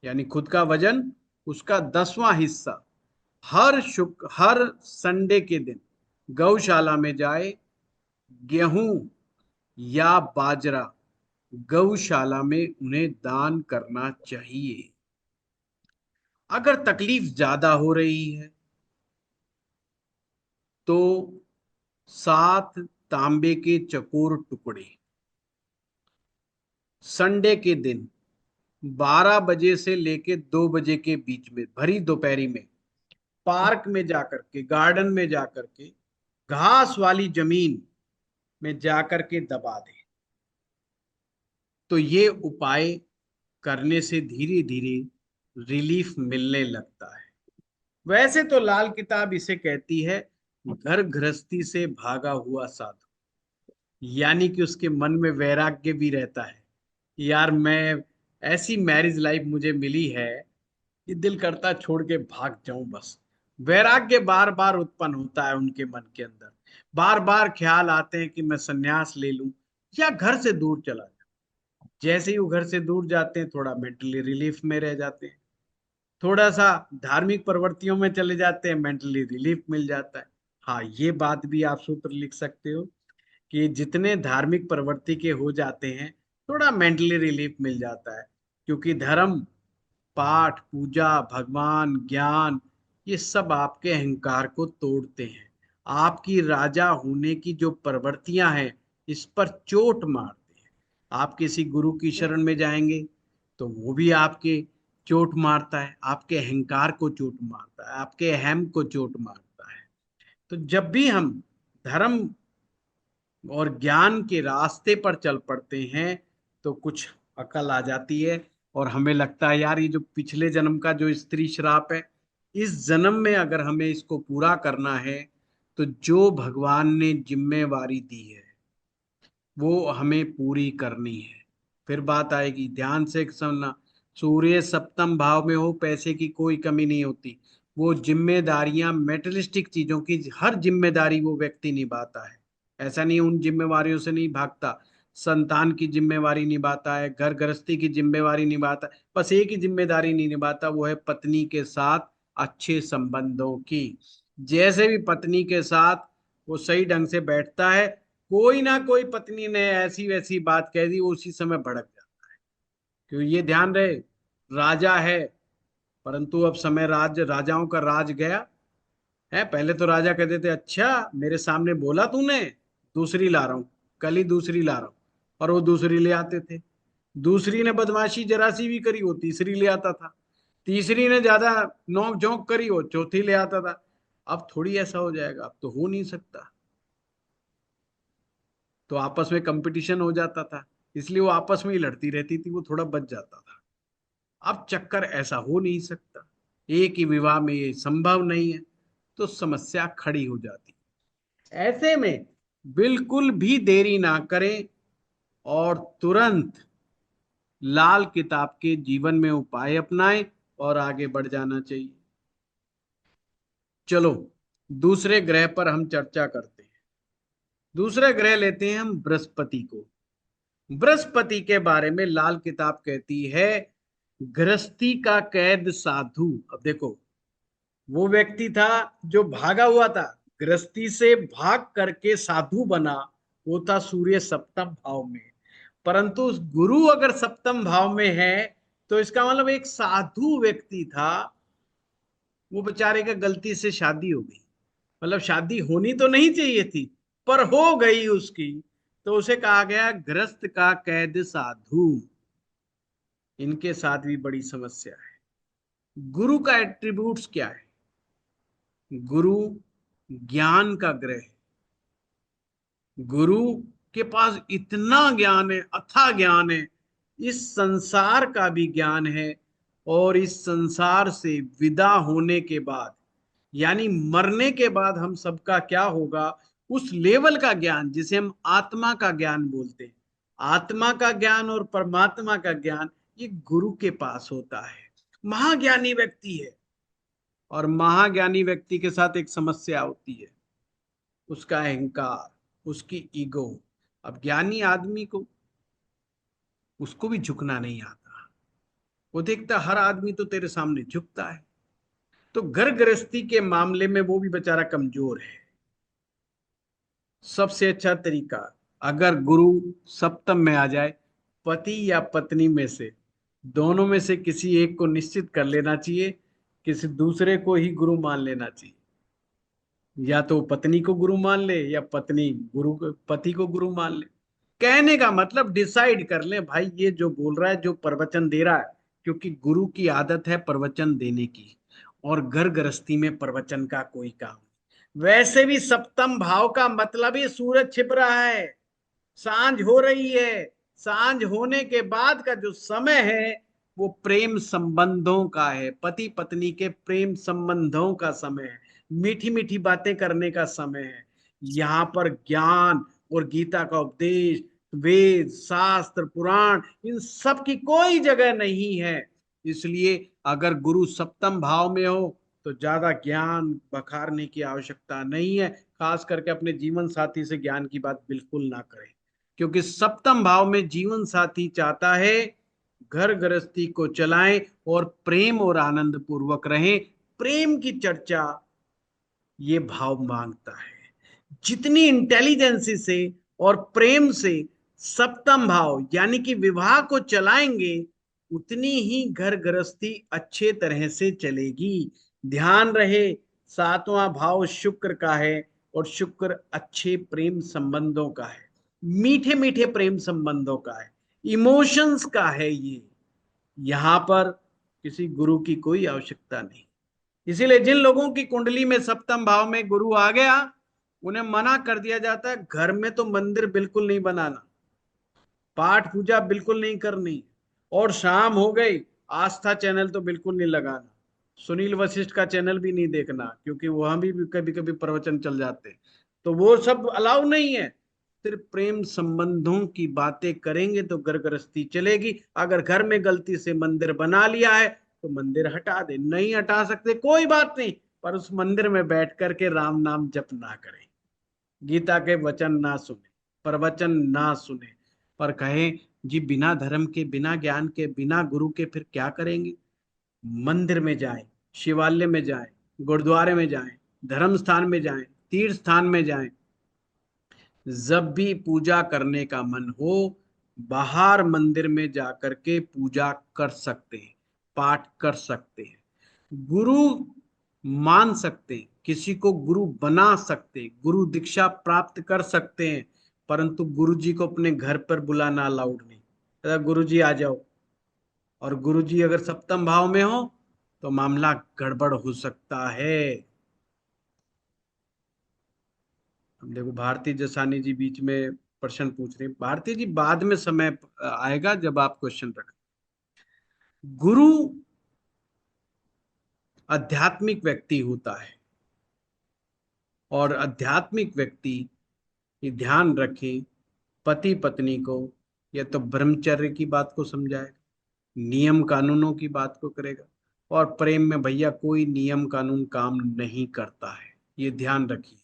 यानी खुद का वजन उसका 10वां हिस्सा, हर संडे के दिन गौशाला में जाए, गेहूं या बाजरा गौशाला में उन्हें दान करना चाहिए। अगर तकलीफ ज्यादा हो रही है तो 7 तांबे के चकोर टुकड़े संडे के दिन 12 बजे से लेके 2 बजे के बीच में भरी दोपहरी में पार्क में जाकर के, गार्डन में जाकर के, घास वाली जमीन में जाकर के दबा दें। तो ये उपाय करने से धीरे धीरे रिलीफ मिलने लगता है। वैसे तो लाल किताब इसे कहती है घर गृहस्थी से भागा हुआ साधु, यानी कि उसके मन में वैराग्य भी रहता है। यार मैं, ऐसी मैरिज लाइफ मुझे मिली है कि दिल करता छोड़ के भाग जाऊं बस। वैराग्य बार बार उत्पन्न होता है उनके मन के अंदर, बार बार ख्याल आते हैं कि मैं संन्यास ले लूं या घर से दूर चला जाऊं। जैसे ही वो घर से दूर जाते हैं थोड़ा मेंटली रिलीफ में रह जाते हैं, थोड़ा सा धार्मिक प्रवृत्तियों में चले जाते हैं, मेंटली रिलीफ मिल जाता है। हाँ, ये बात भी आप सूत्र लिख सकते हो कि जितने धार्मिक प्रवृत्ति के हो जाते हैं थोड़ा मेंटली रिलीफ मिल जाता है। क्योंकि धर्म, पाठ, पूजा, भगवान, ज्ञान, ये सब आपके अहंकार को तोड़ते हैं। आपकी राजा होने की जो प्रवृत्तियां हैं इस पर चोट मारते हैं। आप किसी गुरु की शरण में जाएंगे तो वो भी आपके चोट मारता है, आपके अहंकार को चोट मारता है, आपके अहम को चोट मारता है। तो जब भी हम धर्म और ज्ञान के रास्ते पर चल पड़ते हैं तो कुछ अकल आ जाती है और हमें लगता है यार ये जो पिछले जन्म का जो स्त्री श्राप है, इस जन्म में अगर हमें इसको पूरा करना है तो जो भगवान ने जिम्मेवारी दी है वो हमें पूरी करनी है। फिर बात आएगी ध्यान से सुनना, सूर्य सप्तम भाव में हो, पैसे की कोई कमी नहीं होती। वो जिम्मेदारियां, मेटेरियलिस्टिक चीजों की हर जिम्मेदारी वो व्यक्ति निभाता है। ऐसा नहीं उन जिम्मेवारियों से नहीं भागता। संतान की जिम्मेवारी निभाता है, घर गृहस्थी की जिम्मेवारी निभाता है, बस एक ही जिम्मेदारी नहीं निभाता, वो है पत्नी के साथ अच्छे संबंधों की। जैसे भी पत्नी के साथ वो सही ढंग से बैठता है, कोई ना कोई पत्नी ने ऐसी वैसी बात कह दी, वो उसी समय भड़क जाता। क्यों, ये ध्यान रहे, राजा है, परंतु अब समय राजाओं का राज गया है। पहले तो राजा कहते थे अच्छा मेरे सामने बोला तूने, दूसरी ला रहा हूं, कल ही दूसरी ला रहा हूं, और वो दूसरी ले आते थे। दूसरी ने बदमाशी जरा सी भी करी, वो तीसरी ले आता था। तीसरी ने ज्यादा नोक झोंक करी, वो चौथी ले आता था। अब थोड़ी ऐसा हो जाएगा, अब तो हो नहीं सकता। तो आपस में कंपटीशन हो जाता था, इसलिए वो आपस में ही लड़ती रहती थी, वो थोड़ा बच जाता था। अब चक्कर ऐसा हो नहीं सकता, एक ही विवाह में ये संभव नहीं है, तो समस्या खड़ी हो जाती। ऐसे में बिल्कुल भी देरी ना करें और तुरंत लाल किताब के जीवन में उपाय अपनाएं और आगे बढ़ जाना चाहिए। चलो दूसरे ग्रह पर हम चर्चा करते हैं। दूसरा ग्रह लेते हैं हम बृहस्पति को। बृहस्पति के बारे में लाल किताब कहती है, गृहस्थी का कैद साधु। अब देखो, वो व्यक्ति था जो भागा हुआ था, गृहस्थी से भाग करके साधु बना, वो था सूर्य सप्तम भाव में। परंतु गुरु अगर सप्तम भाव में है, तो इसका मतलब एक साधु व्यक्ति था, वो बेचारे का गलती से शादी हो गई, मतलब शादी होनी तो नहीं चाहिए थी, पर हो गई उसकी, तो उसे कहा गया गृहस्थ का कैद साधु। इनके साथ भी बड़ी समस्या है। गुरु का एट्रीब्यूट्स क्या है? गुरु ज्ञान का ग्रह है। गुरु के पास इतना ज्ञान है, अथाह ज्ञान है, इस संसार का भी ज्ञान है, और इस संसार से विदा होने के बाद, यानी मरने के बाद हम सबका क्या होगा, उस लेवल का ज्ञान जिसे हम आत्मा का ज्ञान बोलते हैं। आत्मा का ज्ञान और परमात्मा का ज्ञान ये गुरु के पास होता है। महाज्ञानी व्यक्ति है, और महाज्ञानी व्यक्ति के साथ एक समस्या होती है, उसका अहंकार, उसकी ईगो। अब ज्ञानी आदमी को, उसको भी झुकना नहीं आता। वो देखता हर आदमी तो तेरे सामने झुकता है, तो घर गृहस्थी के मामले में वो भी बेचारा कमजोर है। सबसे अच्छा तरीका, अगर गुरु सप्तम में आ जाए, पति या पत्नी में से दोनों में से किसी एक को निश्चित कर लेना चाहिए, किसी दूसरे को ही गुरु मान लेना चाहिए। या तो पत्नी को गुरु मान ले, या पत्नी पति को गुरु मान ले। कहने का मतलब डिसाइड कर ले भाई, ये जो बोल रहा है, जो प्रवचन दे रहा है, क्योंकि गुरु की आदत है प्रवचन देने की, और घर गृहस्थी में प्रवचन का कोई काम नहीं। वैसे भी सप्तम भाव का मतलब ही सूरज छिप रहा है, सांझ हो रही है। सांझ होने के बाद का जो समय है, वो प्रेम संबंधों का है, पति पत्नी के प्रेम संबंधों का समय है, मीठी मीठी बातें करने का समय है। यहाँ पर ज्ञान और गीता का उपदेश, वेद शास्त्र पुराण, इन सब की कोई जगह नहीं है। इसलिए अगर गुरु सप्तम भाव में हो, तो ज्यादा ज्ञान बखारने की आवश्यकता नहीं है। खास करके अपने जीवन साथी से ज्ञान की बात बिल्कुल ना करें, क्योंकि सप्तम भाव में जीवन साथी चाहता है घर गृहस्थी को चलाएं और प्रेम और आनंद पूर्वक रहें। प्रेम की चर्चा ये भाव मांगता है। जितनी इंटेलिजेंसी से और प्रेम से सप्तम भाव यानी कि विवाह को चलाएंगे, उतनी ही घर गृहस्थी अच्छे तरह से चलेगी। ध्यान रहे, सातवां भाव शुक्र का है, और शुक्र अच्छे प्रेम संबंधों का है, मीठे मीठे प्रेम संबंधों का है, इमोशंस का है ये। यहां पर किसी गुरु की कोई आवश्यकता नहीं। इसीलिए जिन लोगों की कुंडली में सप्तम भाव में गुरु आ गया, उन्हें मना कर दिया जाता है, घर में तो मंदिर बिल्कुल नहीं बनाना, पाठ पूजा बिल्कुल नहीं करनी, और शाम हो गई, आस्था चैनल तो बिल्कुल नहीं लगाना, सुनील वशिष्ठ का चैनल भी नहीं देखना, क्योंकि वहां भी कभी कभी प्रवचन चल जाते हैं, तो वो सब अलाउ नहीं है। सिर्फ प्रेम संबंधों की बातें करेंगे तो घर गृहस्थी चलेगी। अगर घर में गलती से मंदिर बना लिया है तो मंदिर हटा दे, नहीं हटा सकते कोई बात नहीं, पर उस मंदिर में बैठ करके राम नाम जप ना करें, गीता के वचन ना सुने, प्रवचन ना सुने, पर कहे जी बिना धर्म के, बिना ज्ञान के, बिना गुरु के फिर क्या करेंगे। मंदिर में जाएं, शिवालय में जाएं, गुरुद्वारे में जाएं, धर्म स्थान में जाएं, तीर्थ स्थान में जाएं। जब भी पूजा करने का मन हो, बाहर मंदिर में जाकर के पूजा कर सकते हैं, पाठ कर सकते हैं, गुरु मान सकते हैं, किसी को गुरु बना सकते हैं, गुरु दीक्षा प्राप्त कर सकते हैं, परंतु गुरु जी को अपने घर पर बुलाना अलाउड नहीं। अगर गुरु जी आ जाओ, और गुरु जी अगर सप्तम भाव में हो तो मामला गड़बड़ हो सकता है। हम देखो भारती जसानी जी बीच में प्रश्न पूछ रहे हैं, भारती जी बाद में समय आएगा जब आप क्वेश्चन रखें। गुरु आध्यात्मिक व्यक्ति होता है, और आध्यात्मिक व्यक्ति ये ध्यान रखे, पति पत्नी को या तो ब्रह्मचर्य की बात को समझाएगा, नियम कानूनों की बात को करेगा, और प्रेम में भैया कोई नियम कानून काम नहीं करता है, ये ध्यान रखिए।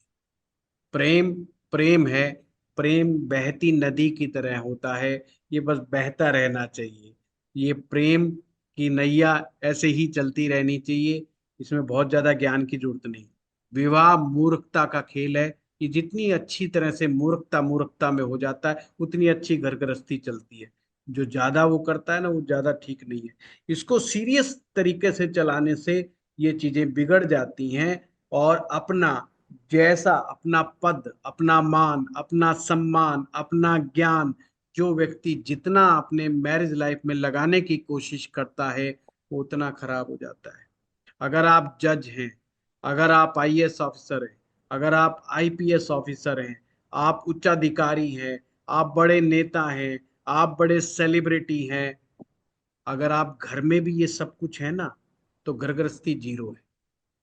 प्रेम प्रेम है, प्रेम बहती नदी की तरह होता है, ये बस बहता रहना चाहिए। ये प्रेम की नैया ऐसे ही चलती रहनी चाहिए, इसमें बहुत ज्यादा ज्ञान की जरूरत नहीं। विवाह मूर्खता का खेल है, ये जितनी अच्छी तरह से मूर्खता मूर्खता में हो जाता है उतनी अच्छी घर गृहस्थी चलती है। जो ज्यादा वो करता है ना, वो ज्यादा ठीक नहीं है। इसको सीरियस तरीके से चलाने से ये चीजें बिगड़ जाती हैं, और अपना जैसा अपना पद, अपना मान, अपना सम्मान, अपना ज्ञान जो व्यक्ति जितना अपने मैरिज लाइफ में लगाने की कोशिश करता है वो उतना खराब हो जाता है। अगर आप जज हैं, अगर आप आईएएस ऑफिसर हैं, अगर आप आईपीएस ऑफिसर हैं, आप उच्चाधिकारी हैं, आप बड़े नेता हैं, आप बड़े सेलिब्रिटी हैं, अगर आप घर में भी ये सब कुछ है ना, तो घर गृहस्थी जीरो है।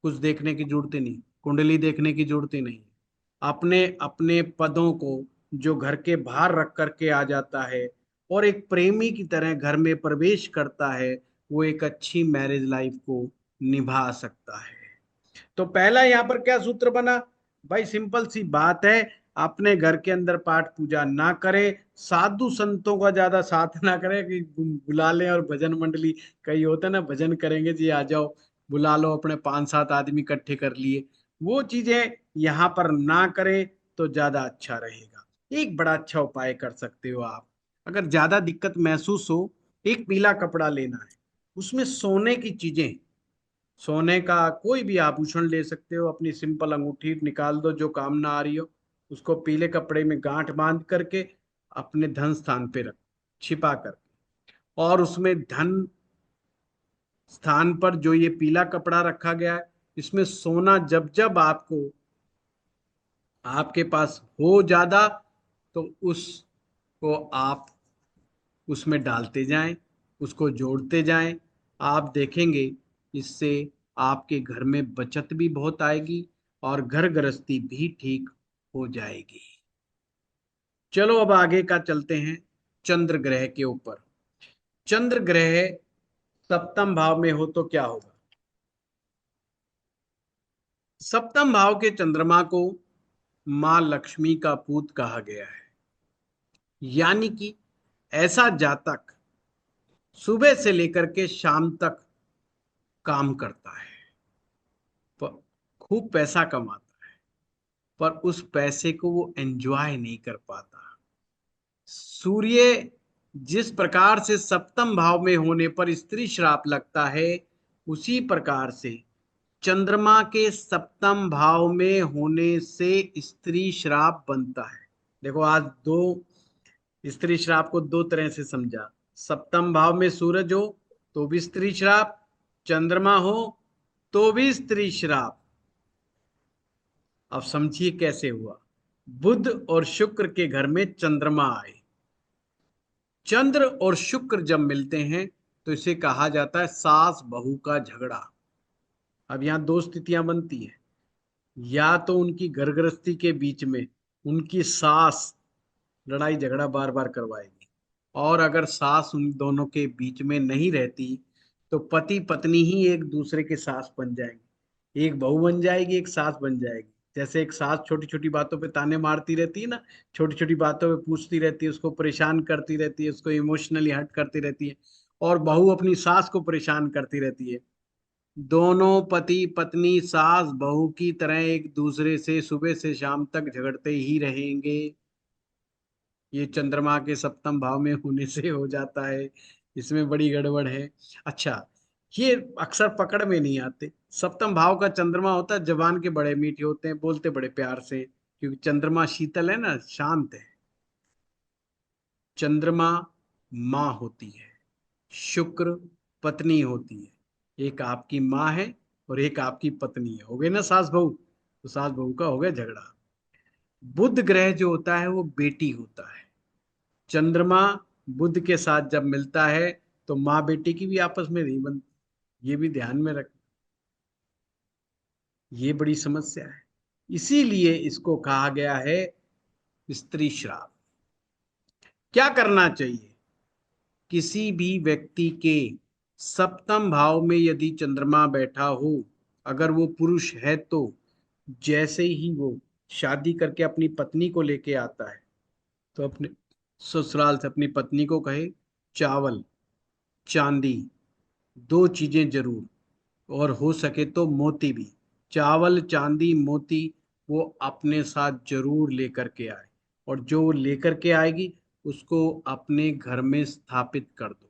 कुछ देखने की जरूरत ही नहीं, कुंडली देखने की जरूरत ही नहीं। अपने अपने पदों को जो घर के बाहर रख करके आ जाता है और एक प्रेमी की तरह घर में प्रवेश करता है, वो एक अच्छी मैरिज लाइफ को निभा सकता है। तो पहला यहाँ पर क्या सूत्र बना भाई, सिंपल सी बात है, अपने घर के अंदर पाठ पूजा ना करे, साधु संतों का ज्यादा साथ ना करे कि बुला ले, और भजन मंडली कई होता है ना, भजन करेंगे जी आ जाओ, बुला लो, अपने 5-7 आदमी इकट्ठे कर लिए, वो चीजें यहाँ पर ना करे तो ज्यादा अच्छा रहेगा। एक बड़ा अच्छा उपाय कर सकते हो आप, अगर ज्यादा दिक्कत महसूस हो, एक पीला कपड़ा लेना है, उसमें सोने की चीजें, सोने का कोई भी आभूषण ले सकते हो, अपनी सिंपल अंगूठी निकाल दो जो काम ना आ रही हो, उसको पीले कपड़े में गांठ बांध करके अपने धन स्थान पे रख, छिपा कर, और उसमें धन स्थान पर जो ये पीला कपड़ा रखा गया है, इसमें सोना जब जब आपको आपके पास हो ज्यादा, तो उसको आप उसमें डालते जाएं, उसको जोड़ते जाएं। आप देखेंगे इससे आपके घर में बचत भी बहुत आएगी और घर गृहस्थी भी ठीक हो जाएगी। चलो अब आगे का चलते हैं चंद्र ग्रह के ऊपर। चंद्र ग्रह सप्तम भाव में हो तो क्या होगा। सप्तम भाव के चंद्रमा को मां लक्ष्मी का पूत कहा गया है, यानी कि ऐसा जातक सुबह से लेकर के शाम तक काम करता है, पर खूब पैसा कमाता है, पर उस पैसे को वो एंजॉय नहीं कर पाता। सूर्य जिस प्रकार से सप्तम भाव में होने पर स्त्री श्राप लगता है, उसी प्रकार से चंद्रमा के सप्तम भाव में होने से स्त्री श्राप बनता है। देखो आज दो स्त्री श्राप को दो तरह से समझा, सप्तम भाव में सूरज हो तो भी स्त्री श्राप, चंद्रमा हो तो भी स्त्री श्राप। अब समझिए कैसे हुआ। बुध और शुक्र के घर में चंद्रमा आए, चंद्र और शुक्र जब मिलते हैं तो इसे कहा जाता है सास बहू का झगड़ा। अब यहां दो स्थितियां बनती हैं, या तो उनकी घर गृहस्थी के बीच में उनकी सास लड़ाई झगड़ा बार बार करवाएगी। और अगर सास उन दोनों के बीच में नहीं रहती तो पति पत्नी ही एक दूसरे के सास बन जाएंगे, एक बहू बन जाएगी, एक सास बन जाएगी। जैसे एक सास छोटी छोटी बातों पे ताने मारती रहती है ना, छोटी छोटी बातों पे पूछती रहती है, उसको परेशान करती रहती है, उसको इमोशनली हर्ट करती रहती है, और बहू अपनी सास को परेशान करती रहती है। दोनों पति पत्नी सास बहू की तरह एक दूसरे से सुबह से शाम तक झगड़ते ही रहेंगे। ये चंद्रमा के सप्तम भाव में होने से हो जाता है, इसमें बड़ी गड़बड़ है। अच्छा, ये अक्सर पकड़ में नहीं आते। सप्तम भाव का चंद्रमा होता है, जबान के बड़े मीठे होते हैं, बोलते बड़े प्यार से, क्योंकि चंद्रमा शीतल है ना, शांत है। चंद्रमा माँ होती है, शुक्र पत्नी होती है। एक आपकी माँ है और एक आपकी पत्नी है, हो गए ना सास बहू, तो सास बहू का हो गया झगड़ा। बुध ग्रह जो होता है वो बेटी होता है। चंद्रमा बुध के साथ जब मिलता है तो माँ बेटी की भी आपस में नहीं बनती, ये भी ध्यान में रख। ये बड़ी समस्या है, इसीलिए इसको कहा गया है स्त्री श्राप। क्या करना चाहिए? किसी भी व्यक्ति के सप्तम भाव में यदि चंद्रमा बैठा हो, अगर वो पुरुष है तो जैसे ही वो शादी करके अपनी पत्नी को लेके आता है तो अपने ससुराल से अपनी पत्नी को कहे चावल चांदी, दो चीजें जरूर, और हो सके तो मोती भी, चावल चांदी मोती वो अपने साथ जरूर लेकर के आए। और जो वो लेकर के आएगी उसको अपने घर में स्थापित कर दो।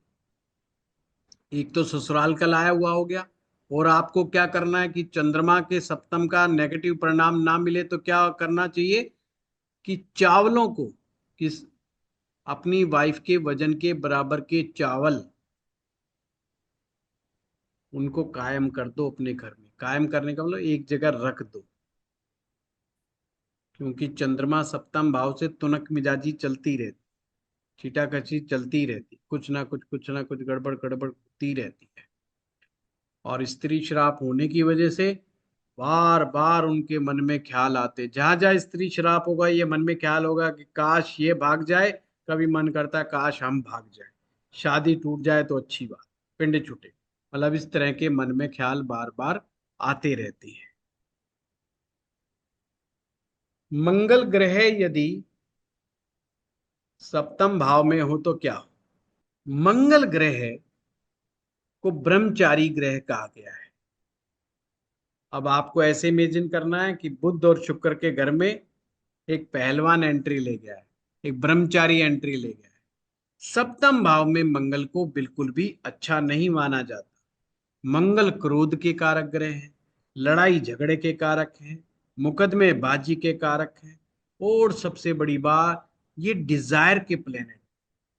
एक तो ससुराल का लाया हुआ हो गया, और आपको क्या करना है कि चंद्रमा के सप्तम का नेगेटिव परिणाम ना मिले तो क्या करना चाहिए कि चावलों को, किस, अपनी वाइफ के वजन के बराबर के चावल, उनको कायम कर दो अपने घर में। कायम करने का मतलब एक जगह रख दो, क्योंकि चंद्रमा सप्तम भाव से तुनक मिजाजी चलती रहती, छीटाकछी चलती रहती, कुछ ना कुछ गड़बड़ गड़बड़ होती रहती है। और स्त्री श्राप होने की वजह से बार बार उनके मन में ख्याल आते, जहां जहां स्त्री श्राप होगा ये मन में ख्याल होगा कि काश ये भाग जाए, कभी मन करता है काश हम भाग जाए, शादी टूट जाए तो अच्छी बात, पिंड छूटे, मतलब इस तरह के मन में ख्याल बार बार आते रहते हैं। मंगल ग्रह यदि सप्तम भाव में हो तो क्या हो? मंगल ग्रह को ब्रह्मचारी ग्रह कहा गया है। अब आपको ऐसे इमेजिन करना है कि बुध और शुक्र के घर में एक पहलवान एंट्री ले गया है, एक ब्रह्मचारी एंट्री ले गया है। सप्तम भाव में मंगल को बिल्कुल भी अच्छा नहीं माना जाता। मंगल क्रोध के कारक ग्रह है, लड़ाई झगड़े के कारक है, मुकदमेबाजी के कारक है, और सबसे बड़ी बात, ये डिजायर के प्लेनेट,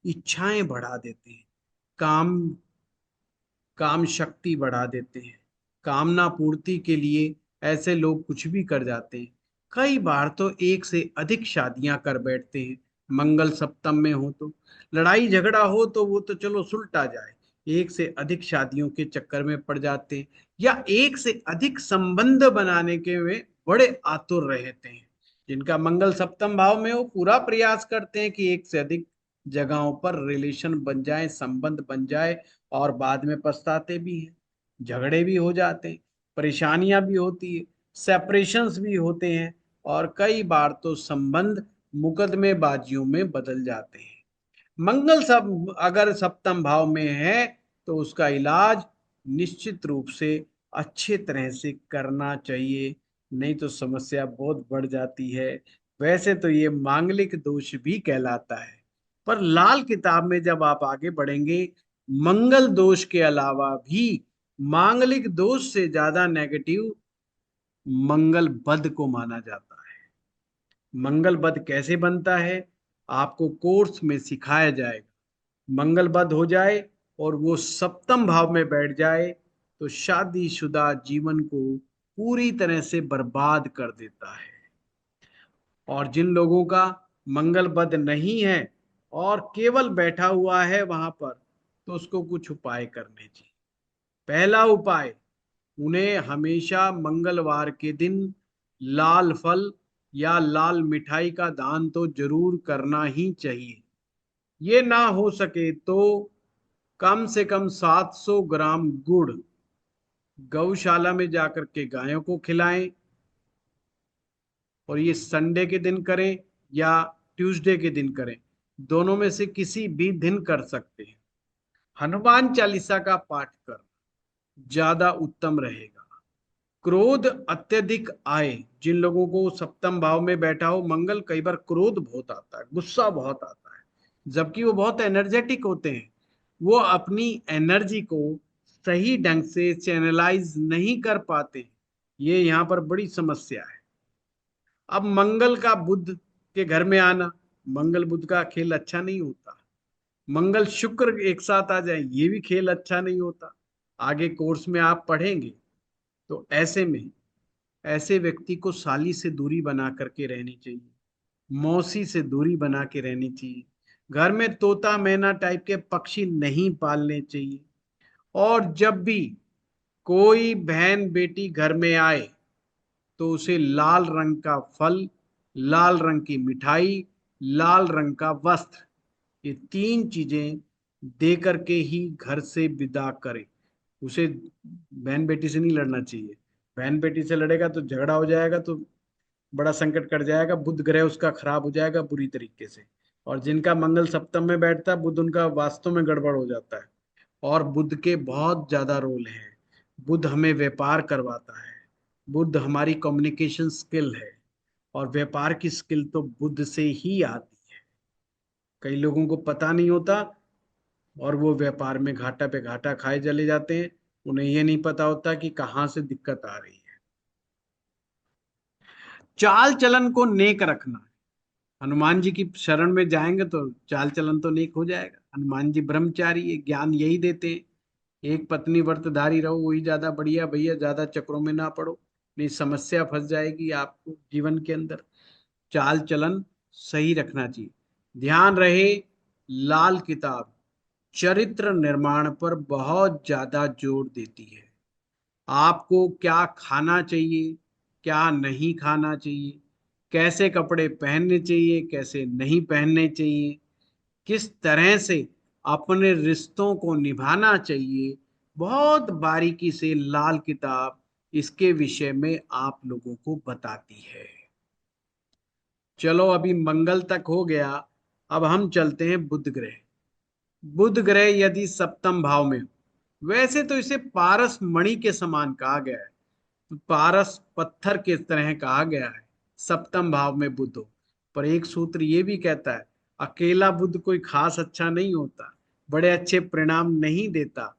इच्छाएं बढ़ा देते हैं, काम काम शक्ति बढ़ा देते हैं, कामना पूर्ति के लिए ऐसे लोग कुछ भी कर जाते हैं। कई बार तो एक से अधिक शादियां कर बैठते हैं। मंगल सप्तम में हो तो लड़ाई झगड़ा हो तो वो तो चलो सुलटा जाए, एक से अधिक शादियों के चक्कर में पड़ जाते हैं, या एक से अधिक संबंध बनाने के में बड़े आतुर रहते हैं। जिनका मंगल सप्तम भाव में हो पूरा प्रयास करते हैं कि एक से अधिक जगहों पर रिलेशन बन जाए, संबंध बन जाए, और बाद में पछताते भी हैं, झगड़े भी हो जाते हैं, परेशानियां भी होती है, सेपरेशंस भी होते हैं, और कई बार तो संबंध मुकदमेबाजियों में बदल जाते हैं। मंगल सब अगर सप्तम भाव में है तो उसका इलाज निश्चित रूप से अच्छे तरह से करना चाहिए, नहीं तो समस्या बहुत बढ़ जाती है। वैसे तो ये मांगलिक दोष भी कहलाता है, पर लाल किताब में जब आप आगे बढ़ेंगे, मंगल दोष के अलावा भी मांगलिक दोष से ज्यादा नेगेटिव मंगल बद को माना जाता है। मंगल बद कैसे बनता है आपको कोर्स में सिखाया जाएगा। मंगल बद हो जाए और वो सप्तम भाव में बैठ जाए तो शादीशुदा जीवन को पूरी तरह से बर्बाद कर देता है। और जिन लोगों का मंगल बद नहीं है और केवल बैठा हुआ है वहां पर, तो उसको कुछ उपाय करने चाहिए। पहला उपाय, उन्हें हमेशा मंगलवार के दिन लाल फल या लाल मिठाई का दान तो जरूर करना ही चाहिए। ये ना हो सके तो कम से कम 700 ग्राम गुड़ गौशाला में जाकर के गायों को खिलाएं। और ये संडे के दिन करें या ट्यूसडे के दिन करें, दोनों में से किसी भी दिन कर सकते हैं। हनुमान चालीसा का पाठ कर ज्यादा उत्तम रहेगा। क्रोध अत्यधिक आए, जिन लोगों को सप्तम भाव में बैठा हो मंगल, कई बार क्रोध बहुत आता है, गुस्सा बहुत आता है, जबकि वो बहुत एनर्जेटिक होते हैं। वो अपनी एनर्जी को सही ढंग से चैनलाइज नहीं कर पाते। ये यहाँ पर बड़ी समस्या है। अब मंगल का बुध के घर में आना, मंगल बुध का खेल अच्छा नहीं होता। मंगल शुक्र एक साथ आ जाए, ये भी खेल अच्छा नहीं होता। आगे कोर्स में आप पढ़ेंगे। तो ऐसे में ऐसे व्यक्ति को साली से दूरी बना करके रहनी चाहिए, मौसी से दूरी बना के रहनी चाहिए। घर में तोता मैना टाइप के पक्षी नहीं पालने चाहिए। और जब भी कोई बहन बेटी घर में आए तो उसे लाल रंग का फल, लाल रंग की मिठाई, लाल रंग का वस्त्र, ये तीन चीजें दे करके ही घर से विदा करें। उसे बहन बेटी से नहीं लड़ना चाहिए। बहन बेटी से लड़ेगा तो झगड़ा हो जाएगा, तो बड़ा संकट कट जाएगा, बुध ग्रह उसका खराब हो जाएगा बुरी तरीके से। और जिनका मंगल सप्तम में बैठता है, बुध उनका वास्तव में गड़बड़ हो जाता है। और बुध के बहुत ज्यादा रोल हैं। बुध हमें व्यापार करवाता है, बुध हमारी कम्युनिकेशन स्किल है, और व्यापार की स्किल तो बुध से ही आती है। कई लोगों को पता नहीं होता और वो व्यापार में घाटा पे घाटा खाए चले जाते हैं। उन्हें ये नहीं पता होता कि कहाँ से दिक्कत आ रही है। चाल चलन को नेक रखना। हनुमान जी की शरण में जाएंगे तो चाल चलन तो नेक हो जाएगा। हनुमान जी ब्रह्मचारी, ये ज्ञान यही देते हैं। एक पत्नी व्रतधारी रहो, वही ज्यादा बढ़िया भैया, ज्यादा चक्रों में ना पड़ो, नहीं समस्या फंस जाएगी आपको जीवन के अंदर। चाल चलन सही रखना चाहिए। ध्यान रहे, लाल किताब चरित्र निर्माण पर बहुत ज्यादा जोर देती है। आपको क्या खाना चाहिए, क्या नहीं खाना चाहिए, कैसे कपड़े पहनने चाहिए, कैसे नहीं पहनने चाहिए, किस तरह से अपने रिश्तों को निभाना चाहिए, बहुत बारीकी से लाल किताब इसके विषय में आप लोगों को बताती है। चलो अभी मंगल तक हो गया। अब हम चलते हैं बुध ग्रह। बुध ग्रह यदि सप्तम भाव में हो, वैसे तो इसे पारस मणि के समान कहा गया है, पारस पत्थर के तरह कहा गया है सप्तम भाव में बुध हो। पर एक सूत्र ये भी कहता है, अकेला बुध कोई खास अच्छा नहीं होता, बड़े अच्छे परिणाम नहीं देता।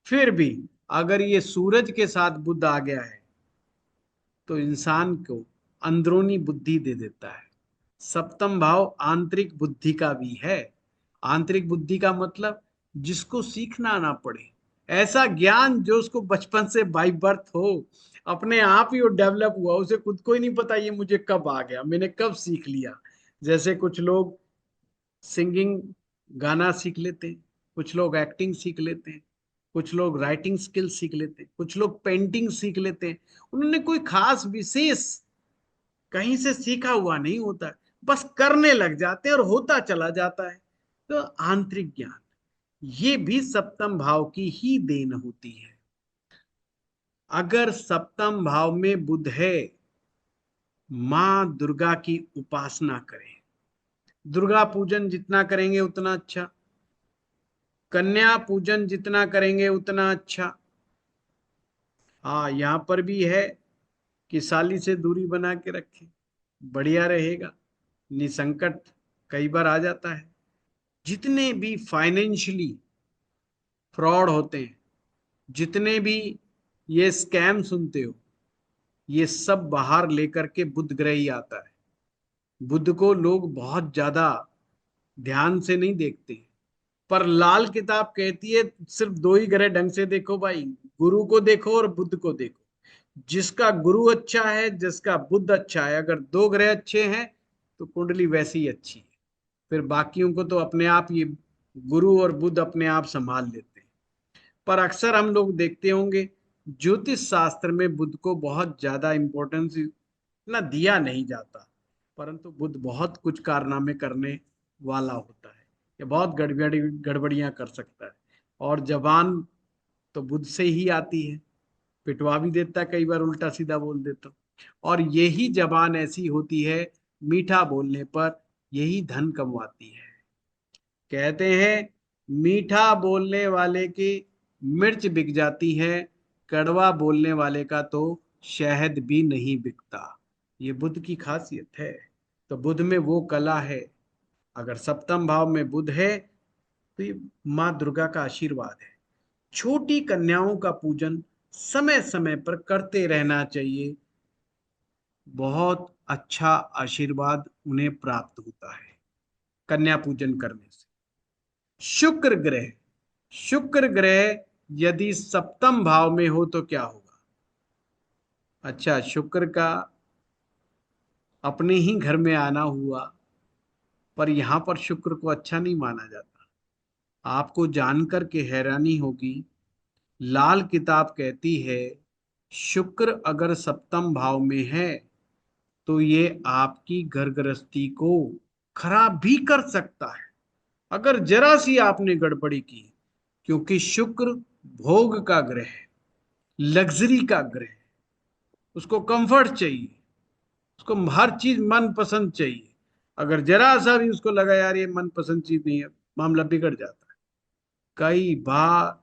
फिर भी अगर ये सूरज के साथ बुध आ गया है तो इंसान को अंदरूनी बुद्धि दे देता है। सप्तम भाव आंतरिक बुद्धि का भी है। आंतरिक बुद्धि का मतलब जिसको सीखना ना पड़े, ऐसा ज्ञान जो उसको बचपन से बाई बर्थ हो, अपने आप ही वो डेवलप हुआ, उसे खुद को ही नहीं पता ये मुझे कब आ गया, मैंने कब सीख लिया। जैसे कुछ लोग सिंगिंग, गाना सीख लेते हैं, कुछ लोग एक्टिंग सीख लेते हैं, कुछ लोग राइटिंग स्किल सीख लेते हैं, कुछ लोग पेंटिंग सीख लेते हैं। उन्होंने कोई खास विशेष कहीं से सीखा हुआ नहीं होता, बस करने लग जाते हैं और होता चला जाता है। तो आंतरिक ज्ञान ये भी सप्तम भाव की ही देन होती है। अगर सप्तम भाव में बुध है, मां दुर्गा की उपासना करें। दुर्गा पूजन जितना करेंगे उतना अच्छा, कन्या पूजन जितना करेंगे उतना अच्छा। हाँ, यहाँ पर भी है कि साली से दूरी बना के रखें, बढ़िया रहेगा। निसंकट कई बार आ जाता है। जितने भी फाइनेंशियली फ्रॉड होते हैं, जितने भी ये स्कैम सुनते हो, ये सब बाहर लेकर के बुध ग्रह ही आता है। बुध को लोग बहुत ज्यादा ध्यान से नहीं देखते, पर लाल किताब कहती है सिर्फ दो ही ग्रह ढंग से देखो भाई, गुरु को देखो और बुध को देखो। जिसका गुरु अच्छा है, जिसका बुध अच्छा है, अगर दो ग्रह अच्छे हैं तो कुंडली वैसी ही अच्छी है। फिर बाकियों को तो अपने आप ये गुरु और बुध अपने आप संभाल लेते हैं। पर अक्सर हम लोग देखते होंगे ज्योतिष शास्त्र में बुध को बहुत ज्यादा इंपॉर्टेंस ना दिया नहीं जाता। परंतु बुध बहुत कुछ कारनामे करने वाला होता है। ये बहुत गड़बड़ियां कर सकता है। और जबान तो बुध से ही आती है, पिटवा भी देता है, कई बार उल्टा सीधा बोल देता हूँ। और यही जबान ऐसी होती है, मीठा बोलने पर यही धन कमवाती है। कहते हैं मीठा बोलने वाले की मिर्च बिक जाती है, कड़वा बोलने वाले का तो शहद भी नहीं बिकता। ये बुध की खासियत है। तो बुध में वो कला है। अगर सप्तम भाव में बुध है तो ये माँ दुर्गा का आशीर्वाद है। छोटी कन्याओं का पूजन समय समय पर करते रहना चाहिए। बहुत अच्छा आशीर्वाद उन्हें प्राप्त होता है कन्या पूजन करने से। शुक्र ग्रह, शुक्र ग्रह यदि सप्तम भाव में हो तो क्या होगा? अच्छा, शुक्र का अपने ही घर में आना हुआ, पर यहां पर शुक्र को अच्छा नहीं माना जाता। आपको जानकर के हैरानी होगी, लाल किताब कहती है शुक्र अगर सप्तम भाव में है तो ये आपकी घर गृहस्थी को खराब भी कर सकता है अगर जरा सी आपने गड़बड़ी की। क्योंकि शुक्र भोग का ग्रह है, लग्जरी का ग्रह है। उसको कंफर्ट चाहिए, उसको हर चीज मन पसंद चाहिए। अगर जरा सा भी उसको लगा यार ये मन पसंद चीज नहीं है, मामला बिगड़ जाता है। कई बार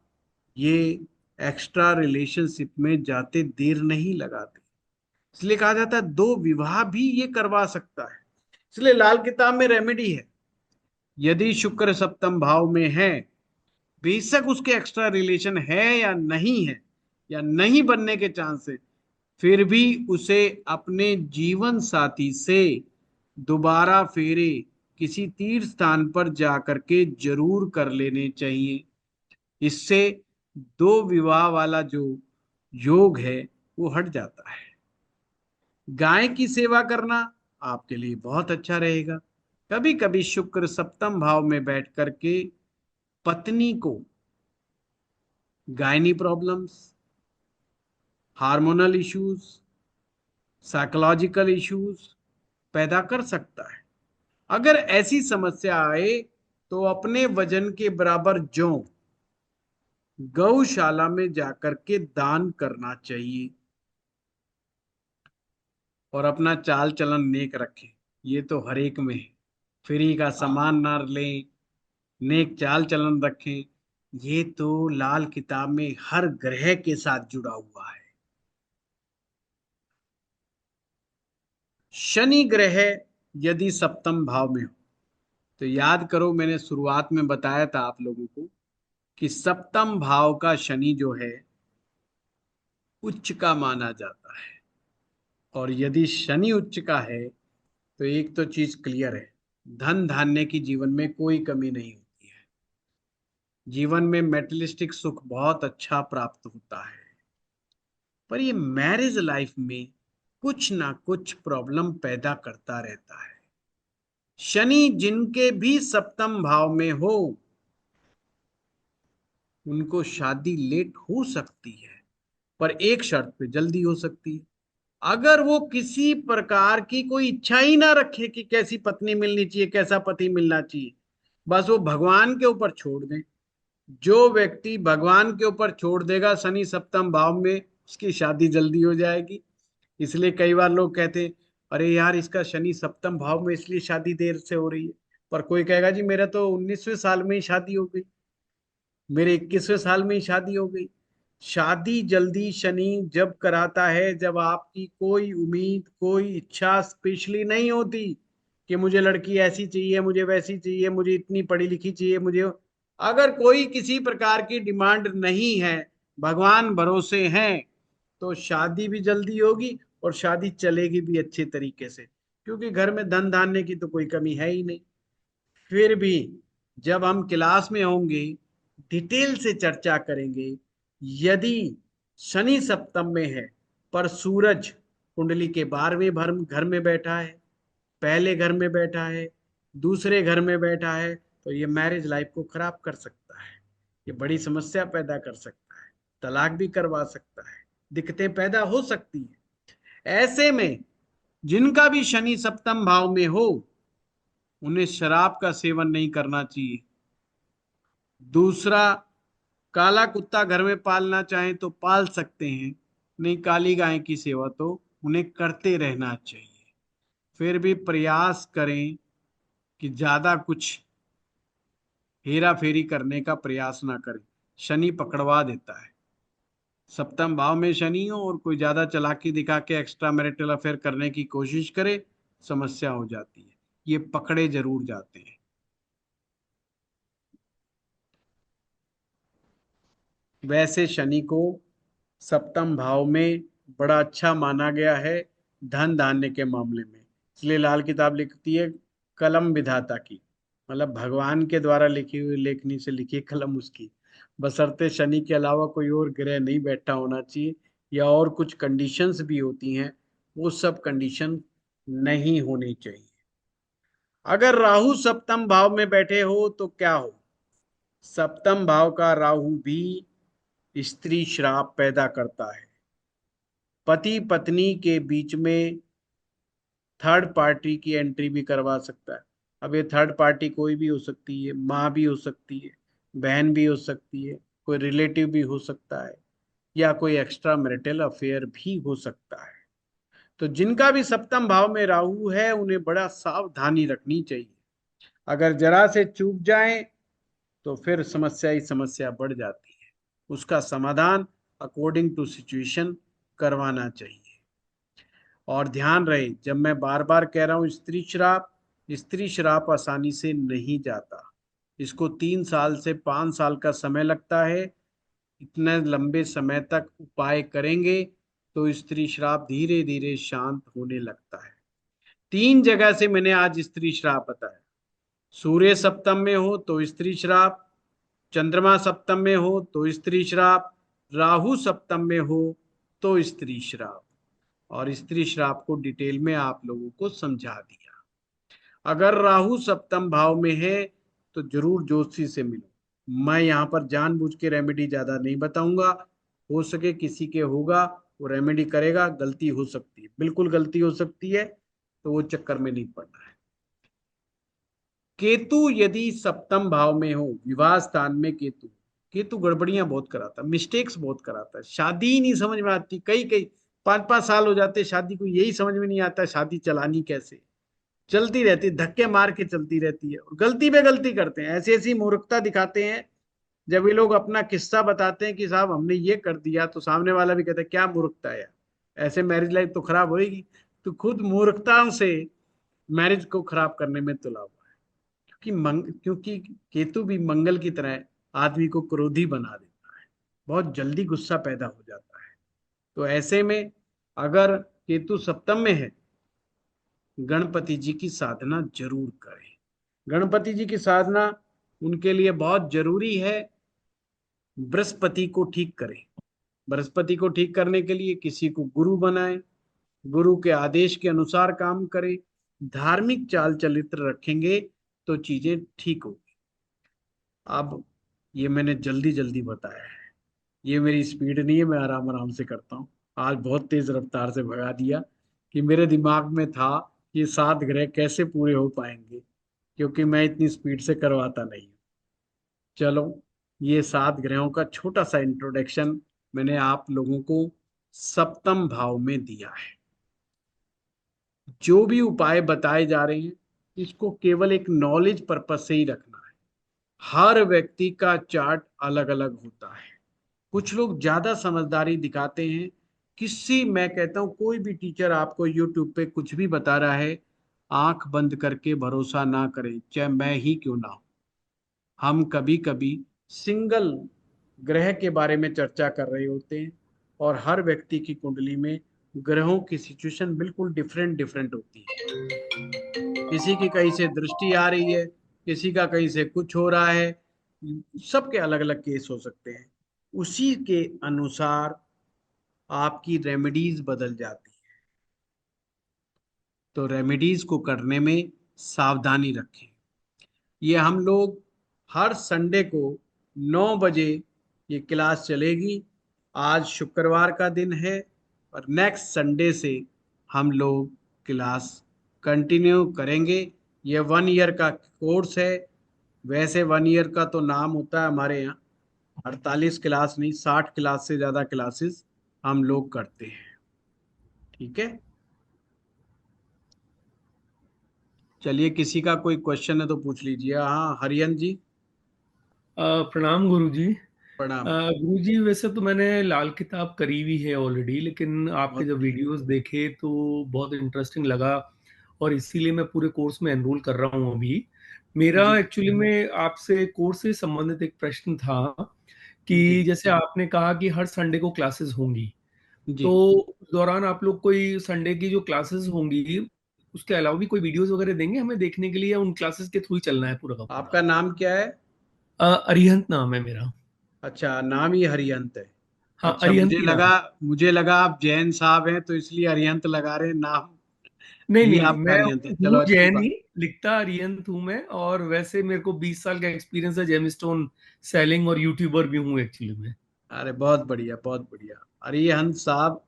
ये एक्स्ट्रा रिलेशनशिप में जाते देर नहीं लगाते। इसलिए कहा जाता है दो विवाह भी ये करवा सकता है। इसलिए लाल किताब में रेमेडी है, यदि शुक्र सप्तम भाव में है, बेशक उसके एक्स्ट्रा रिलेशन है या नहीं है, या नहीं बनने के चांस है, फिर भी उसे अपने जीवन साथी से दोबारा फेरे किसी तीर्थ स्थान पर जाकर के जरूर कर लेने चाहिए। इससे दो विवाह वाला जो योग है वो हट जाता है। गाय की सेवा करना आपके लिए बहुत अच्छा रहेगा। कभी कभी शुक्र सप्तम भाव में बैठ करके पत्नी को gynae problems, hormonal issues, psychological issues पैदा कर सकता है। अगर ऐसी समस्या आए तो अपने वजन के बराबर जौ गौशाला में जाकर के दान करना चाहिए। और अपना चाल चलन नेक रखें, ये तो हर एक में है। फ्री का हाँ। सामान ना लें, नेक चाल चलन रखें, ये तो लाल किताब में हर ग्रह के साथ जुड़ा हुआ है। शनि ग्रह यदि सप्तम भाव में हो तो याद करो, मैंने शुरुआत में बताया था आप लोगों को कि सप्तम भाव का शनि जो है उच्च का माना जाता है। और यदि शनि उच्च का है तो एक तो चीज क्लियर है, धन धान्य की जीवन में कोई कमी नहीं होती है। जीवन में मेटेरियलिस्टिक सुख बहुत अच्छा प्राप्त होता है। पर ये मैरिज लाइफ में कुछ ना कुछ प्रॉब्लम पैदा करता रहता है। शनि जिनके भी सप्तम भाव में हो उनको शादी लेट हो सकती है, पर एक शर्त पे जल्दी हो सकती है। अगर वो किसी प्रकार की कोई इच्छा ही ना रखे कि कैसी पत्नी मिलनी चाहिए, कैसा पति मिलना चाहिए, बस वो भगवान के ऊपर छोड़ दें। जो व्यक्ति भगवान के ऊपर छोड़ देगा शनि सप्तम भाव में, उसकी शादी जल्दी हो जाएगी। इसलिए कई बार लोग कहते हैं अरे यार इसका शनि सप्तम भाव में इसलिए शादी देर से हो रही है। पर कोई कहेगा जी मेरा तो 19वें साल में ही शादी हो गई, मेरे 21वें साल में ही शादी हो गई। शादी जल्दी शनि जब कराता है जब आपकी कोई उम्मीद, कोई इच्छा स्पेशली नहीं होती कि मुझे लड़की ऐसी चाहिए, मुझे वैसी चाहिए, मुझे इतनी पढ़ी लिखी चाहिए, मुझे अगर कोई किसी प्रकार की डिमांड नहीं है, भगवान भरोसे हैं, तो शादी भी जल्दी होगी और शादी चलेगी भी अच्छे तरीके से। क्योंकि घर में धन धान्य की तो कोई कमी है ही नहीं। फिर भी जब हम क्लास में होंगे डिटेल से चर्चा करेंगे। यदि शनि सप्तम में है पर सूरज कुंडली के 12वें घर में बैठा है, पहले घर में बैठा है, दूसरे घर में बैठा है, तो ये मैरिज लाइफ को खराब कर सकता है। ये बड़ी समस्या पैदा कर सकता है, तलाक भी करवा सकता है, दिक्कतें पैदा हो सकती हैं। ऐसे में जिनका भी शनि सप्तम भाव में हो उन्हें शराब का सेवन नहीं करना चाहिए। दूसरा, काला कुत्ता घर में पालना चाहें तो पाल सकते हैं, नहीं काली गाय की सेवा तो उन्हें करते रहना चाहिए। फिर भी प्रयास करें कि ज्यादा कुछ हेरा फेरी करने का प्रयास ना करें, शनि पकड़वा देता है। सप्तम भाव में शनि हो और कोई ज्यादा चालाकी दिखा के एक्स्ट्रा मैरिटल अफेयर करने की कोशिश करे, समस्या हो जाती है, ये पकड़े जरूर जाते हैं। वैसे शनि को सप्तम भाव में बड़ा अच्छा माना गया है धन धान्य के मामले में, इसलिए लाल किताब लिखती है कलम विधाता की, मतलब भगवान के द्वारा लिखी हुई लेखनी से लिखी कलम उसकी, बशर्ते शनि के अलावा कोई और ग्रह नहीं बैठा होना चाहिए, या और कुछ कंडीशंस भी होती हैं, वो सब कंडीशन नहीं होनी चाहिए। अगर राहु सप्तम भाव में बैठे हो तो क्या हो? सप्तम भाव का राहु भी स्त्री श्राप पैदा करता है। पति पत्नी के बीच में थर्ड पार्टी की एंट्री भी करवा सकता है। अब ये थर्ड पार्टी कोई भी हो सकती है, माँ भी हो सकती है, बहन भी हो सकती है, कोई रिलेटिव भी हो सकता है, या कोई एक्स्ट्रा मैरिटल अफेयर भी हो सकता है। तो जिनका भी सप्तम भाव में राहु है उन्हें बड़ा सावधानी रखनी चाहिए। अगर जरा से चूक जाए तो फिर समस्या ही समस्या बढ़ जाती है, उसका समाधान अकॉर्डिंग टू सिचुएशन करवाना चाहिए। और ध्यान रहे, जब मैं बार बार कह रहा हूं स्त्री श्राप आसानी से नहीं जाता, इसको 3 साल से 5 साल का समय लगता है। इतने लंबे समय तक उपाय करेंगे तो स्त्री श्राप धीरे धीरे शांत होने लगता है। 3 जगह से मैंने आज स्त्री श्राप बताया। सूर्य सप्तम में हो तो स्त्री श्राप, चंद्रमा सप्तम में हो तो स्त्री श्राप, राहु सप्तम में हो तो स्त्री श्राप। और स्त्री श्राप को डिटेल में आप लोगों को समझा दिया। अगर राहु सप्तम भाव में है तो जरूर ज्योतिषी से मिलो। मैं यहाँ पर जानबूझ के रेमेडी ज्यादा नहीं बताऊंगा, हो सके किसी के होगा वो रेमेडी करेगा, गलती हो सकती है, बिल्कुल गलती हो सकती है, तो वो चक्कर में नहीं पड़ना है। केतु यदि सप्तम भाव में हो, विवाह स्थान में केतु, केतु गड़बड़ियां बहुत कराता है, मिस्टेक्स बहुत कराता है, शादी ही नहीं समझ में आती, कई कई 5-5 साल हो जाते शादी को, यही समझ में नहीं आता शादी चलानी कैसे, चलती रहती धक्के मार के चलती रहती है, और गलती पे गलती करते हैं, ऐसी ऐसी मूर्खता दिखाते हैं। जब ये लोग अपना किस्सा बताते हैं कि साहब हमने ये कर दिया, तो सामने वाला भी कहता है क्या मूर्खता है, ऐसे मैरिज लाइफ तो खराब होएगी। तो खुद मूर्खताओं से मैरिज को खराब करने में तुला हुआ है। क्योंकि केतु भी मंगल की तरह आदमी को क्रोधी बना देता है, बहुत जल्दी गुस्सा पैदा हो जाता है। तो ऐसे में अगर केतु सप्तम में है, गणपति जी की साधना जरूर करें। गणपति जी की साधना उनके लिए बहुत जरूरी है। बृहस्पति को ठीक करें, बृहस्पति को ठीक करने के लिए किसी को गुरु बनाएं, गुरु के आदेश के अनुसार काम करें, धार्मिक चाल चरित्र रखेंगे तो चीजें ठीक होगी। अब ये मैंने जल्दी जल्दी बताया है, ये मेरी स्पीड नहीं है, मैं आराम आराम से करता हूँ। आज बहुत तेज रफ्तार से भगा दिया कि मेरे दिमाग में था ये 7 ग्रह कैसे पूरे हो पाएंगे, क्योंकि मैं इतनी स्पीड से करवाता नहीं हूँ। चलो, ये 7 ग्रहों का छोटा सा इंट्रोडक्शन मैंने आप लोगों को सप्तम भाव में दिया है। जो भी उपाय बताए जा रहे हैं इसको केवल एक नॉलेज पर्पज से ही रखना है। हर व्यक्ति का चार्ट अलग अलग होता है, कुछ लोग ज्यादा समझदारी दिखाते हैं। मैं कहता हूं कोई भी टीचर आपको यूट्यूब पे कुछ भी बता रहा है, आंख बंद करके भरोसा ना करें, चाहे मैं ही क्यों ना हो। हम कभी कभी सिंगल ग्रह के बारे में चर्चा कर रहे होते हैं, और हर व्यक्ति की कुंडली में ग्रहों की सिचुएशन बिल्कुल डिफरेंट डिफरेंट होती है। किसी की कहीं से दृष्टि आ रही है, किसी का कहीं से कुछ हो रहा है, सबके अलग अलग केस हो सकते हैं। उसी के अनुसार आपकी रेमेडीज बदल जाती है। तो रेमेडीज को करने में सावधानी रखें। ये हम लोग हर संडे को 9 बजे ये क्लास चलेगी। आज शुक्रवार का दिन है और नेक्स्ट संडे से हम लोग क्लास कंटिन्यू करेंगे। ये 1 ईयर का कोर्स है। वैसे 1 ईयर का तो नाम होता है हमारे यहाँ 48 क्लास नहीं, 60 क्लास से ज्यादा क्लासेस हम लोग करते हैं। ठीक है। चलिए, किसी का कोई क्वेश्चन है तो पूछ लीजिए। हाँ, हरियन जी। प्रणाम गुरुजी। प्रणाम। गुरुजी, वैसे तो मैंने लाल किताब करी हुई है ऑलरेडी, लेकिन आपके बहुत जब बढ़िया। वीडियोस देखे तो बहुत इंटरेस्टिंग लगा, और इसीलिए मैं पूरे कोर्स में एनरोल कर रहा हूँ अभी। मेरा जी एक्चुअली में आपसे कोर्स से संबंधित एक प्रश्न था कि जी जैसे आपने कहा कि हर संडे को क्लासेस होंगी, जी। तो उस दौरान आप लोग कोई संडे की जो क्लासेस होंगी उसके अलावा भी कोई वीडियोस वगैरह देंगे हमें देखने के लिए, या उन क्लासेस के थ्रू ही चलना है पूरा का पूरा? आपका नाम क्या है? अरिहंत नाम है मेरा। अच्छा, नाम ही हरियंत है। हाँ, अच्छा, अरिहंत मुझे ही लगा नाम। मुझे लगा आप जैन साहब हैं तो इसलिए अरिहंत लगा रहे हैं नाम। नहीं ही नहीं, आपका मैं अरिहंत है, चलो हूँ अच्छी जैन ही, बात। लिखता अरिहंत हूँ मैं, और वैसे मेरे को 20 साल का एक्सपीरियंस है जेमस्टोन सेलिंग, और यूट्यूबर भी हूँ एक्चुअली में। अरे बहुत बढ़िया, बहुत बढ़िया। अरिहंत साहब,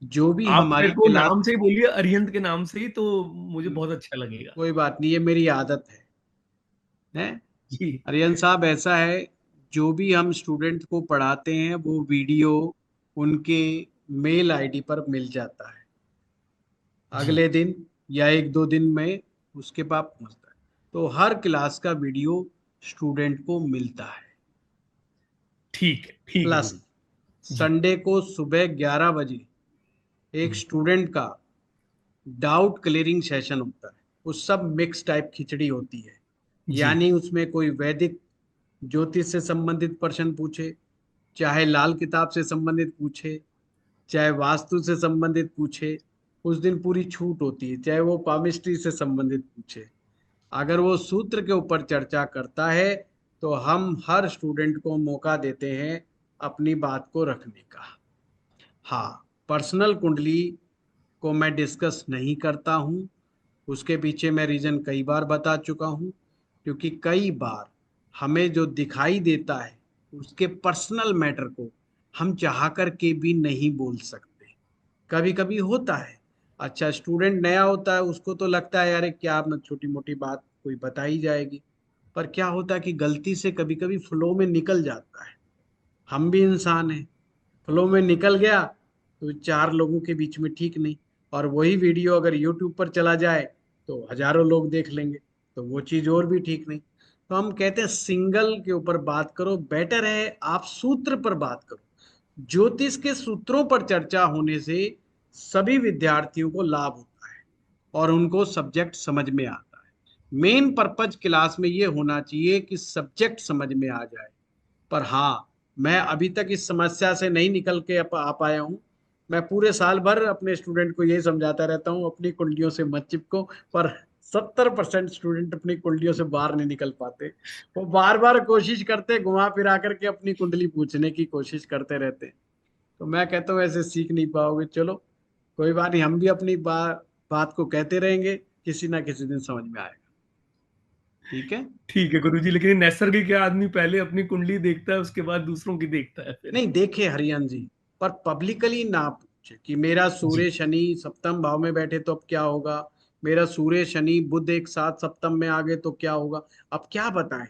जो भी आप हमारी मेरे को क्लास। नाम से ही बोलिए, अरिहंत के नाम से ही, तो मुझे बहुत अच्छा लगेगा। कोई बात नहीं, ये मेरी आदत है। जी अरिहंत साहब, ऐसा है, जो भी हम स्टूडेंट को पढ़ाते हैं वो वीडियो उनके मेल आईडी पर मिल जाता है जी। अगले दिन या 1-2 दिन में उसके पास पहुंचता है। तो हर क्लास का वीडियो स्टूडेंट को मिलता है। ठीक है प्लस गुरु। जी संडे को सुबह 11 बजे एक स्टूडेंट का डाउट क्लियरिंग सेशन होता है। वो सब मिक्स टाइप खिचड़ी होती है। जी यानी उसमें कोई वैदिक ज्योतिष से संबंधित प्रश्न पूछे, चाहे लाल किताब से संबंधित पूछे, चाहे वास्तु से संबंधित पूछे, उस दिन पूरी छूट होती है। चाहे वो पामिस्ट्री से संबंधित पूछे, अगर वो सूत्र के ऊपर चर्चा करता है तो हम हर स्टूडेंट को मौका देते हैं अपनी बात को रखने का। हाँ, पर्सनल कुंडली को मैं डिस्कस नहीं करता हूँ। उसके पीछे मैं रीजन कई बार बता चुका हूँ। क्योंकि कई बार हमें जो दिखाई देता है उसके पर्सनल मैटर को हम चाह कर के भी नहीं बोल सकते। कभी कभी होता है। अच्छा, स्टूडेंट नया होता है, उसको तो लगता है यार ये क्या छोटी मोटी बात कोई बताई जाएगी। पर क्या होता है कि गलती से कभी कभी फ्लो में निकल जाता है। हम भी इंसान हैं, फ्लो में निकल गया तो 4 लोगों के बीच में ठीक नहीं। और वही वीडियो अगर यूट्यूब पर चला जाए तो हजारों लोग देख लेंगे, तो वो चीज और भी ठीक नहीं। तो हम कहते हैं सिंगल के ऊपर बात करो, बेटर है आप सूत्र पर बात करो। ज्योतिष के सूत्रों पर चर्चा होने से सभी विद्यार्थियों को लाभ होता है और उनको सब्जेक्ट समझ में आता है। मेन पर्पज क्लास में ये होना चाहिए कि सब्जेक्ट समझ में आ जाए। पर हाँ, मैं अभी तक इस समस्या से नहीं निकल के आ पाया हूँ। मैं पूरे साल भर अपने स्टूडेंट को यही समझाता रहता हूँ अपनी कुंडलियों से मत चिपको। पर 70% स्टूडेंट अपनी कुंडलियों से बाहर नहीं निकल पाते। वो बार बार कोशिश करते, घुमा फिरा करके अपनी कुंडली पूछने की कोशिश करते रहते हैं। तो मैं कहता हूँ ऐसे सीख नहीं पाओगे। चलो, कोई बात नहीं, हम भी अपनी बात को कहते रहेंगे, किसी ना किसी दिन समझ में आएगा। ठीक है। ठीक है गुरु जी, लेकिन नैसर्गिक आदमी पहले अपनी कुंडली देखता है, उसके बाद दूसरों की देखता है फिर। नहीं देखे हरियाण जी, पर पब्लिकली ना पूछे कि मेरा जी सूर्य शनि सप्तम भाव में बैठे तो अब क्या होगा, मेरा सूर्य शनि बुध एक साथ सप्तम में आ गए तो क्या होगा। अब क्या बताएं,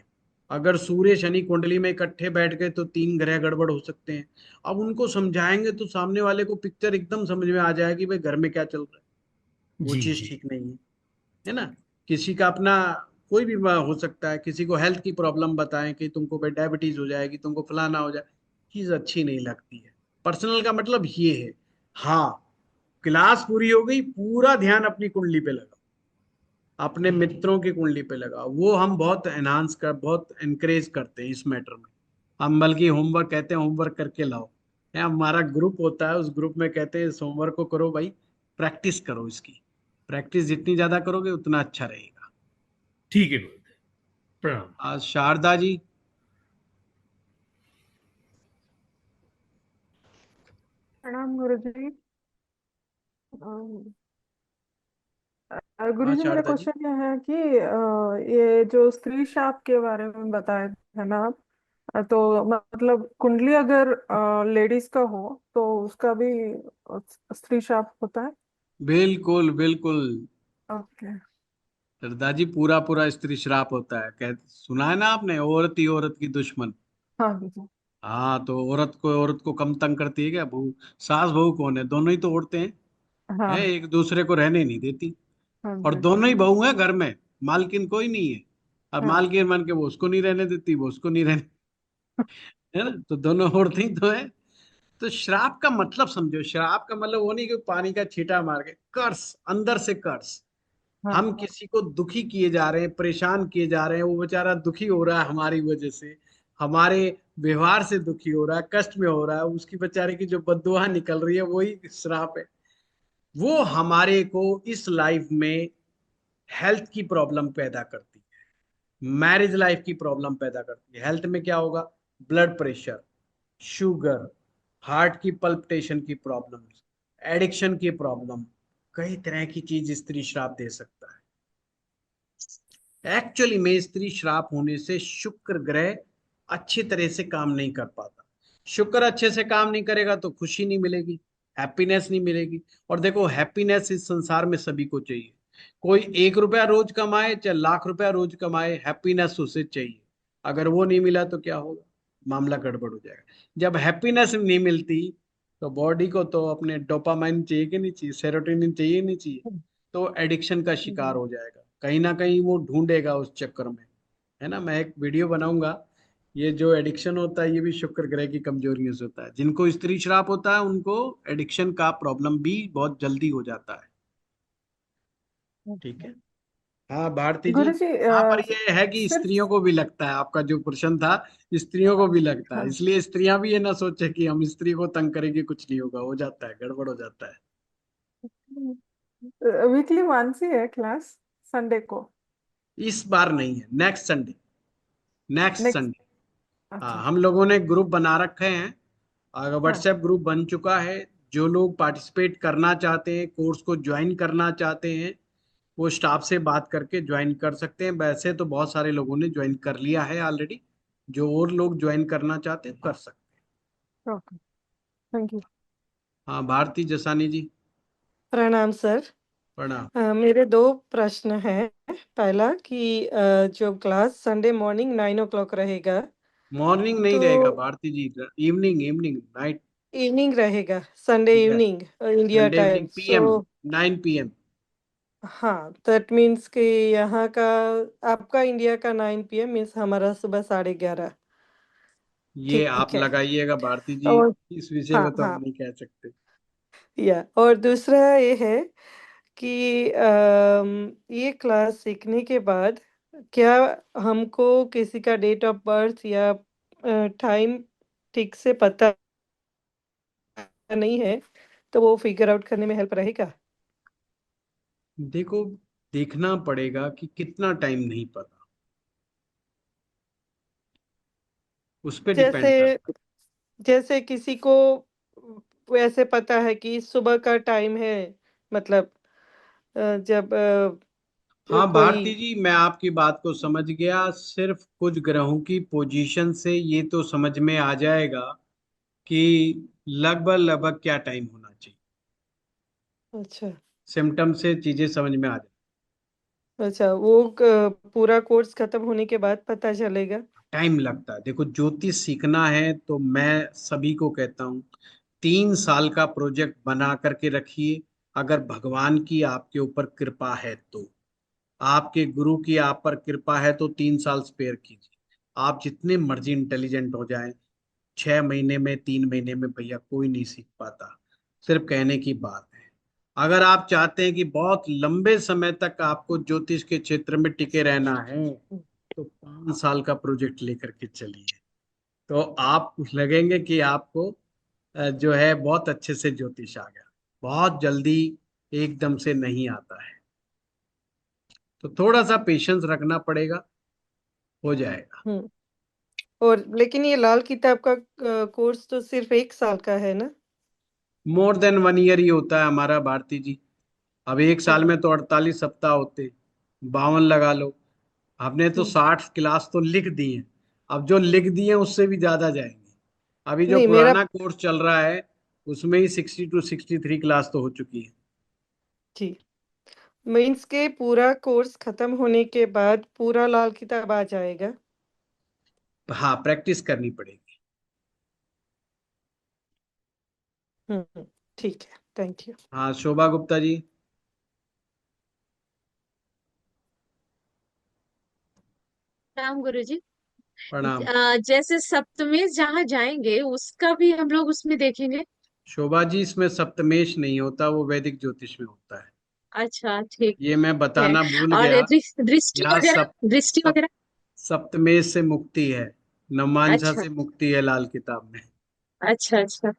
अगर सूर्य शनि कुंडली में इकट्ठे बैठ गए तो 3 ग्रह गड़बड़ हो सकते हैं। अब उनको समझाएंगे तो सामने वाले को पिक्चर एकदम समझ में आ जाएगी भाई घर में क्या चल रहा है। वो जी चीज जी। ठीक नहीं है ना। किसी का अपना कोई भी हो सकता है, किसी को हेल्थ की प्रॉब्लम बताएं कि तुमको भाई डायबिटीज हो जाएगी, तुमको फलाना हो जाए, चीज अच्छी नहीं लगती है। पर्सनल का मतलब ये है। हाँ, क्लास पूरी हो गई, पूरा ध्यान अपनी कुंडली पे लगा, अपने मित्रों की कुंडली पे लगा। वो हम बहुत एनहांस कर, बहुत एनकरेज करते हैं इस मैटर में। हम बल्कि होमवर्क कहते हैं, होमवर्क करके लाओ। है, हमारा ग्रुप होता है, उस ग्रुप में कहते हैं इस होमवर्क को करो भाई, प्रैक्टिस करो इसकी। प्रैक्टिस जितनी ज्यादा करोगे उतना अच्छा रहेगा। ठीक है गुरुदेव, प्रणाम। आज शारदा जी। प्रणाम गुरुजी। हाँ गुरुजी, मेरा शारदा जी। क्वेश्चन ये है कि ये जो स्त्री शाप के बारे में बताए थे ना आप, तो मतलब कुंडली अगर लेडीज का हो तो उसका भी स्त्री शाप होता है? बिल्कुल बिल्कुल। ओके। सरदार जी पूरा पूरा स्त्री श्राप होता है, कह सुना है ना आपने, औरत ही औरत की दुश्मन। हाँ जी। हाँ, तो औरत को कम तंग करती है क्या? बहू, सास बहू कौन है? दोनों ही तो औरतें हैं। हैं, हाँ। एक दूसरे को रहने नहीं देती। हाँ और जी। दोनों ही बहू हैं घर में, मालकिन कोई नहीं है। अब हाँ। मालकिन मान के वो उसको नहीं रहने देती, वो उसको नहीं रहने, है ना, तो दोनों औरतें ही तो है। तो श्राप का मतलब समझो, श्राप का मतलब वो नहीं कि पानी का छींटा मार के, कर्स, अंदर से कर्स। हाँ। हम किसी को दुखी किए जा रहे हैं, परेशान किए जा रहे हैं, वो बेचारा दुखी हो रहा है हमारी वजह से, हमारे व्यवहार से दुखी हो रहा है, कष्ट में हो रहा है, उसकी बेचारे की जो बददुआ निकल रही है वही श्राप है। वो हमारे को इस लाइफ में हेल्थ की प्रॉब्लम पैदा करती है, मैरिज लाइफ की प्रॉब्लम पैदा करती है। हेल्थ में क्या होगा? ब्लड प्रेशर, शुगर, हार्ट की पल्पिटेशन की प्रॉब्लम, एडिक्शन की प्रॉब्लम, कई तरह की चीज स्त्री श्राप दे सकता है। एक्चुअली में स्त्री श्राप होने से शुक्र ग्रह अच्छी तरह से काम नहीं कर पाता। शुक्र अच्छे से काम नहीं करेगा तो खुशी नहीं मिलेगी, हैप्पीनेस नहीं मिलेगी। और देखो, हैप्पीनेस इस संसार में सभी को चाहिए। कोई 1 रुपया रोज कमाए चाहे लाख रुपया रोज कमाए, हैप्पीनेस उसे चाहिए। अगर वो नहीं मिला तो क्या होगा? मामला गड़बड़ हो जाएगा। जब हैप्पीनेस नहीं मिलती तो बॉडी को तो अपने डोपामाइन चाहिए कि नहीं चाहिए, सेरोटोनिन चाहिए नहीं चाहिए, तो एडिक्शन का शिकार हो जाएगा। कहीं ना कहीं वो ढूंढेगा उस चक्कर में, है ना। मैं एक वीडियो बनाऊंगा। ये जो एडिक्शन होता है ये भी शुक्र ग्रह की कमजोरियों से होता है। जिनको स्त्री श्राप होता है उनको एडिक्शन का प्रॉब्लम भी बहुत जल्दी हो जाता है। ठीक है। हाँ भारती जी, गुरु जी, यहाँ पर ये है कि सिर्फ स्त्रियों को भी लगता है, आपका जो प्रश्न था, स्त्रियों को भी लगता है। हाँ, इसलिए स्त्रियां भी ये ना सोचे कि हम स्त्री को तंग करेंगे, कुछ नहीं होगा, हो जाता है, गड़बड़ हो जाता है। वीकली वन सी है क्लास, संडे को? इस बार नहीं है, next Sunday, next next. Sunday. हाँ, अच्छा। हम लोगों ने ग्रुप बना रखे हैं, अगर हाँ। व्हाट्सएप ग्रुप बन चुका है। जो लोग पार्टिसिपेट करना चाहते हैं, कोर्स को ज्वाइन करना चाहते हैं, वो स्टाफ से बात करके ज्वाइन कर सकते हैं। वैसे तो बहुत सारे लोगों ने ज्वाइन कर लिया है ऑलरेडी। जो और लोग ज्वाइन करना चाहते हैं कर सकते ओके। Thank you. हैं। हाँ भारती जसानी जी, प्रणाम सर। प्रणाम। मेरे दो प्रश्न हैं। पहला कि जो क्लास संडे मॉर्निंग 9 o'clock रहेगा, मॉर्निंग नहीं तो रहेगा Bharti ji, evening, evening night. Evening रहेगा, Sunday yes, evening India Sunday evening time. So PM, 9 PM। हाँ, दैट मीन्स कि यहाँ का, आपका इंडिया का 9 PM मीन्स हमारा सुबह 11:30। ये आप ठीक है। लगाइएगा भारती जी, और इस विषय हाँ में तो हम हाँ, नहीं कह सकते। या और दूसरा ये है कि ये क्लास सीखने के बाद क्या हमको किसी का डेट ऑफ बर्थ या टाइम ठीक से पता नहीं है, तो वो फिगर आउट करने में हेल्प रहेगा? देखो, देखना पड़ेगा कि कितना टाइम नहीं पता, उस पर जैसे डिपेंड करता है। जैसे किसी को वैसे पता है कि सुबह का टाइम है, मतलब जब हाँ भारती कोई। जी, मैं आपकी बात को समझ गया। सिर्फ कुछ ग्रहों की पोजीशन से ये तो समझ में आ जाएगा कि लगभग लगभग क्या टाइम होना चाहिए। अच्छा। सिम्टम से चीजें समझ में आ जाए। अच्छा, वो पूरा कोर्स खत्म होने के बाद पता चलेगा? टाइम लगता है। देखो, ज्योतिष सीखना है तो मैं सभी को कहता हूँ 3 साल का प्रोजेक्ट बना करके रखिए। अगर भगवान की आपके ऊपर कृपा है तो, आपके गुरु की आप पर कृपा है तो 3 साल स्पेयर कीजिए। आप जितने मर्जी इंटेलिजेंट हो जाएं, 6 महीने में, 3 महीने में भैया कोई नहीं सीख पाता, सिर्फ कहने की बात है। अगर आप चाहते हैं कि बहुत लंबे समय तक आपको ज्योतिष के क्षेत्र में टिके रहना है तो 5 साल का प्रोजेक्ट लेकर के चलिए। तो आप लगेंगे कि आपको जो है बहुत अच्छे से ज्योतिष आ गया। बहुत जल्दी एकदम से नहीं आता है, तो थोड़ा सा पेशेंस रखना पड़ेगा, हो जाएगा। हम्म। और लेकिन ये लाल किताब का कोर्स तो सिर्फ 1 साल का है ना? मोर देन 1 ईयर ही होता है हमारा भारती जी। अब एक साल हम्म। में तो 48 सप्ताह होते, 52 लगा लो। हमने तो हम्म। 60 क्लास तो लिख दी हैं। अब जो लिख दिए उससे भी ज्यादा जाएंगे। अभी जो नहीं, मेरा पुराना कोर्स चल रहा है उसमें ही 60 to 63 क्लास तो हो चुकी है। जी। मीन्स के पूरा कोर्स खत्म होने के बाद पूरा लाल किताब आ जाएगा। हाँ, प्रैक्टिस करनी पड़ेगी। ठीक है, थैंक यू। हाँ, शोभा गुप्ता जी। राम गुरु जी। प्रणाम। जैसे सप्तमेश जहाँ जाएंगे उसका भी हम लोग उसमें देखेंगे। शोभा जी, इसमें सप्तमेश नहीं होता, वो वैदिक ज्योतिष में होता है। अच्छा ठीक ये मैं है। बताना भूल और गया। दृष्टि यहाँ वगैरह, दृष्टि सप, वगैरह। सप्तमेश से मुक्ति है, नवमांसा अच्छा से मुक्ति है लाल किताब में। अच्छा अच्छा।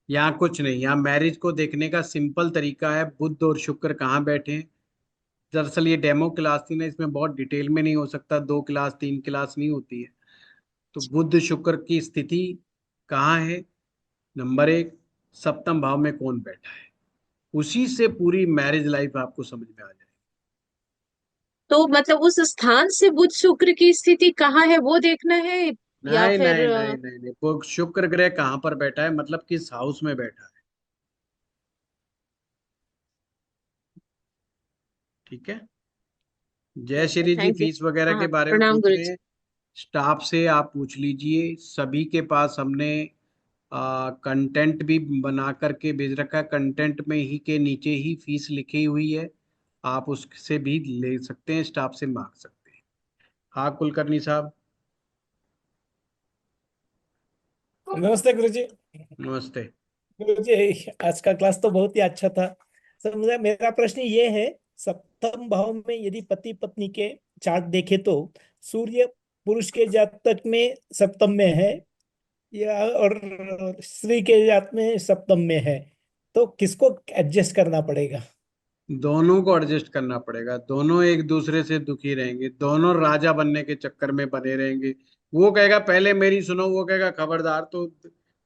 यहाँ कुछ नहीं, यहाँ मैरिज को देखने का सिंपल तरीका है, बुध और शुक्र कहाँ बैठे हैं। दरअसल ये डेमो क्लास थी ना, इसमें बहुत डिटेल में नहीं हो सकता, 2 क्लास 3 क्लास नहीं होती है। तो बुध शुक्र की स्थिति कहाँ है, नंबर 1, सप्तम भाव में कौन बैठा है, उसी से पूरी मैरिज लाइफ आपको समझ में आ जाएगी। तो मतलब उस स्थान से बुध शुक्र की स्थिति कहाँ है वो देखना है, या नहीं फिर नहीं नहीं नहीं नहीं, वो शुक्र ग्रह कहाँ पर बैठा है, मतलब किस हाउस में बैठा है। ठीक है। जय ठीक है, श्री जी, थैंक यू। फीस वगैरह के हाँ, बारे में प्रणाम पूछ गुरु रहे जी। हैं, स्टाफ से आप पूछ लीजिए, सभी के पास हमने कंटेंट भी बना करके भेज रखा है, कंटेंट में ही के नीचे ही फीस लिखी हुई है, आप उससे भी ले सकते हैं, स्टाफ से मांग सकते हैं। हाँ कुलकर्णी साहब। नमस्ते गुरुजी। नमस्ते। गुरुजी, आज का क्लास तो बहुत ही अच्छा था। सर, मुझे मेरा प्रश्न ये है, सप्तम भाव में यदि पति पत्नी के चार्ट देखे तो सूर्य पुरुष के जातक में सप्तम में है, या और स्त्री के जात में सप्तम में है, तो किसको एडजस्ट करना पड़ेगा? दोनों को एडजस्ट करना पड़ेगा, दोनों एक दूसरे से दुखी रहेंगे, दोनों राजा बनने के चक्कर में बने रहेंगे। वो कहेगा पहले मेरी सुनो, वो कहेगा खबरदार। तो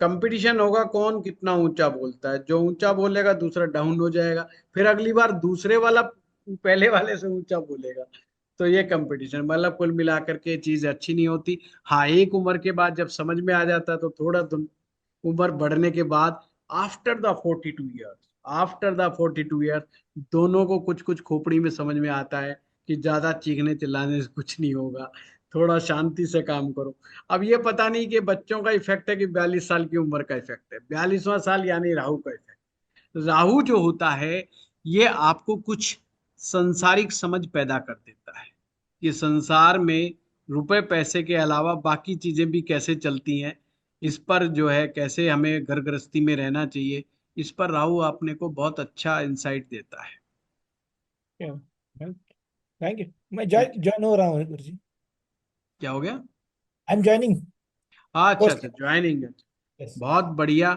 कंपटीशन होगा, कौन कितना ऊंचा बोलता है, जो ऊंचा बोलेगा दूसरा डाउन हो जाएगा, फिर अगली बार दूसरे वाला पहले वाले से ऊंचा बोलेगा। तो ये कंपटीशन, मतलब कुल मिलाकर के चीज अच्छी नहीं होती। हाँ, एक उम्र के बाद जब समझ में आ जाता है तो थोड़ा उम्र बढ़ने के बाद, आफ्टर द 42 ईयर्स दोनों को कुछ कुछ खोपड़ी में समझ में आता है कि ज्यादा चीखने चिल्लाने से कुछ नहीं होगा, थोड़ा शांति से काम करो। अब ये पता नहीं कि बच्चों का इफेक्ट है कि 42 साल की उम्र का इफेक्ट है, 42वां साल यानी राहु का इफेक्ट। राहु जो होता है, ये आपको कुछ संसारिक समझ पैदा कर देता है कि संसार में रुपए पैसे के अलावा बाकी चीजें भी कैसे चलती हैं, इस पर जो है कैसे हमें घर गृहस्थी में रहना चाहिए, इस पर राहु अपने को बहुत अच्छा इंसाइट देता है। Thank you. मैं ठीक है। ज्वाइन हो रहा हूँ गुरुजी। क्या हो गया? आई एम ज्वाइनिंग हाँ, अच्छा कोर्स। अच्छा, ज्वाइनिंग है। यस। बहुत बढ़िया।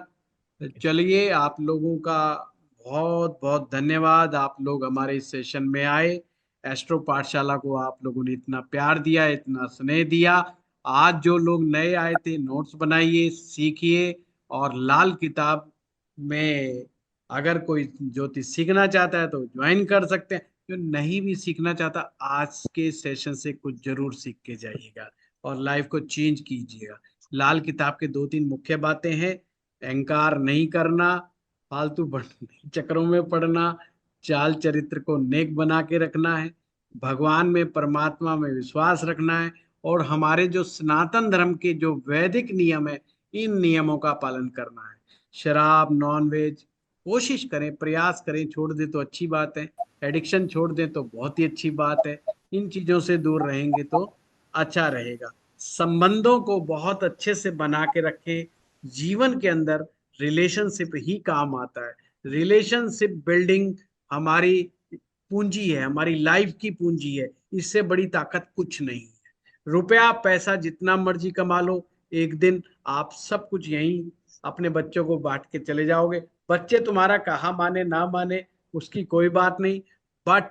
चलिए, आप लोगों का बहुत बहुत धन्यवाद, आप लोग हमारे इस सेशन में आए, एस्ट्रो पाठशाला को आप लोगों ने इतना प्यार दिया, इतना स्नेह दिया। आज जो लोग नए आए थे, नोट्स बनाइए, सीखिए, और लाल किताब में अगर कोई ज्योतिष सीखना चाहता है तो ज्वाइन कर सकते हैं, जो नहीं भी सीखना चाहता आज के सेशन से कुछ जरूर सीख के जाइएगा और लाइफ को चेंज कीजिएगा। लाल किताब के 2-3 मुख्य बातें हैं, अहंकार नहीं करना, फालतू चक्रों में पड़ना, चाल चरित्र को नेक बना के रखना है, भगवान में परमात्मा में विश्वास रखना है, और हमारे जो सनातन धर्म के जो वैदिक नियम है, इन नियमों का पालन करना है। शराब, नॉन वेज कोशिश करें, प्रयास करें, छोड़ दे तो अच्छी बात है, एडिक्शन छोड़ दें तो बहुत ही अच्छी बात है। इन चीजों से दूर रहेंगे तो अच्छा रहेगा। संबंधों को बहुत अच्छे से बना के रखें, जीवन के अंदर रिलेशनशिप ही काम आता है। रिलेशनशिप बिल्डिंग हमारी पूंजी है, हमारी लाइफ की पूंजी है, इससे बड़ी ताकत कुछ नहीं है। रुपया पैसा जितना मर्जी कमा लो, एक दिन आप सब कुछ यहीं अपने बच्चों को बांट के चले जाओगे। बच्चे तुम्हारा कहा माने ना माने उसकी कोई बात नहीं, बट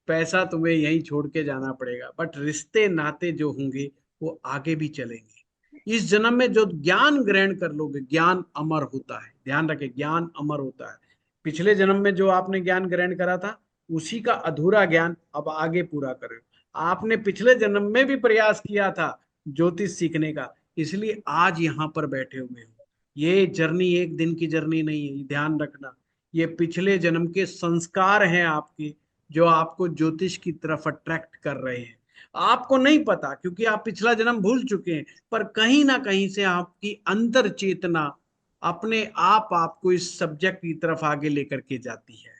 पैसा तुम्हें यहीं छोड़ के जाना पड़ेगा, बट रिश्ते नाते जो होंगे वो आगे भी चलेंगे। इस जन्म में जो ज्ञान ग्रहण कर लोगे, ज्ञान अमर होता है, ध्यान रखें, ज्ञान अमर होता है। पिछले जन्म में जो आपने ज्ञान ग्रहण करा था, उसी का अधूरा ज्ञान अब आगे पूरा करो। आपने पिछले जन्म में भी प्रयास किया था ज्योतिष सीखने का, इसलिए आज यहाँ पर बैठे हुए हो। ये जर्नी एक दिन की जर्नी नहीं है, ये ध्यान रखना। ये पिछले जन्म के संस्कार हैं आपके, जो आपको ज्योतिष की तरफ अट्रैक्ट कर रहे हैं। आपको नहीं पता क्योंकि आप पिछला जन्म भूल चुके हैं, पर कहीं ना कहीं से आपकी अंतर चेतना अपने आप आपको इस सब्जेक्ट की तरफ आगे लेकर के जाती है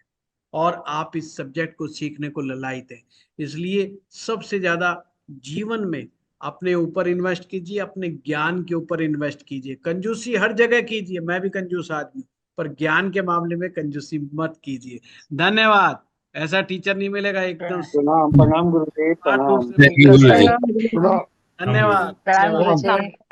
और आप इस सब्जेक्ट को सीखने को ललायत हैं। इसलिए सबसे ज्यादा जीवन में अपने ऊपर इन्वेस्ट कीजिए, अपने ज्ञान के ऊपर इन्वेस्ट कीजिए। कंजूसी हर जगह कीजिए, मैं भी कंजूस आदमी हूं, पर ज्ञान के मामले में कंजूसी मत कीजिए। धन्यवाद। ऐसा टीचर नहीं मिलेगा एकदम प्रणाम प्रणाम गुरुदेव, बात प्रणाम। दूसरे में गुरुजी। प्रणाम गुरुजी। धन्यवाद। प्रणाम धन्यवाद। गुरुजी।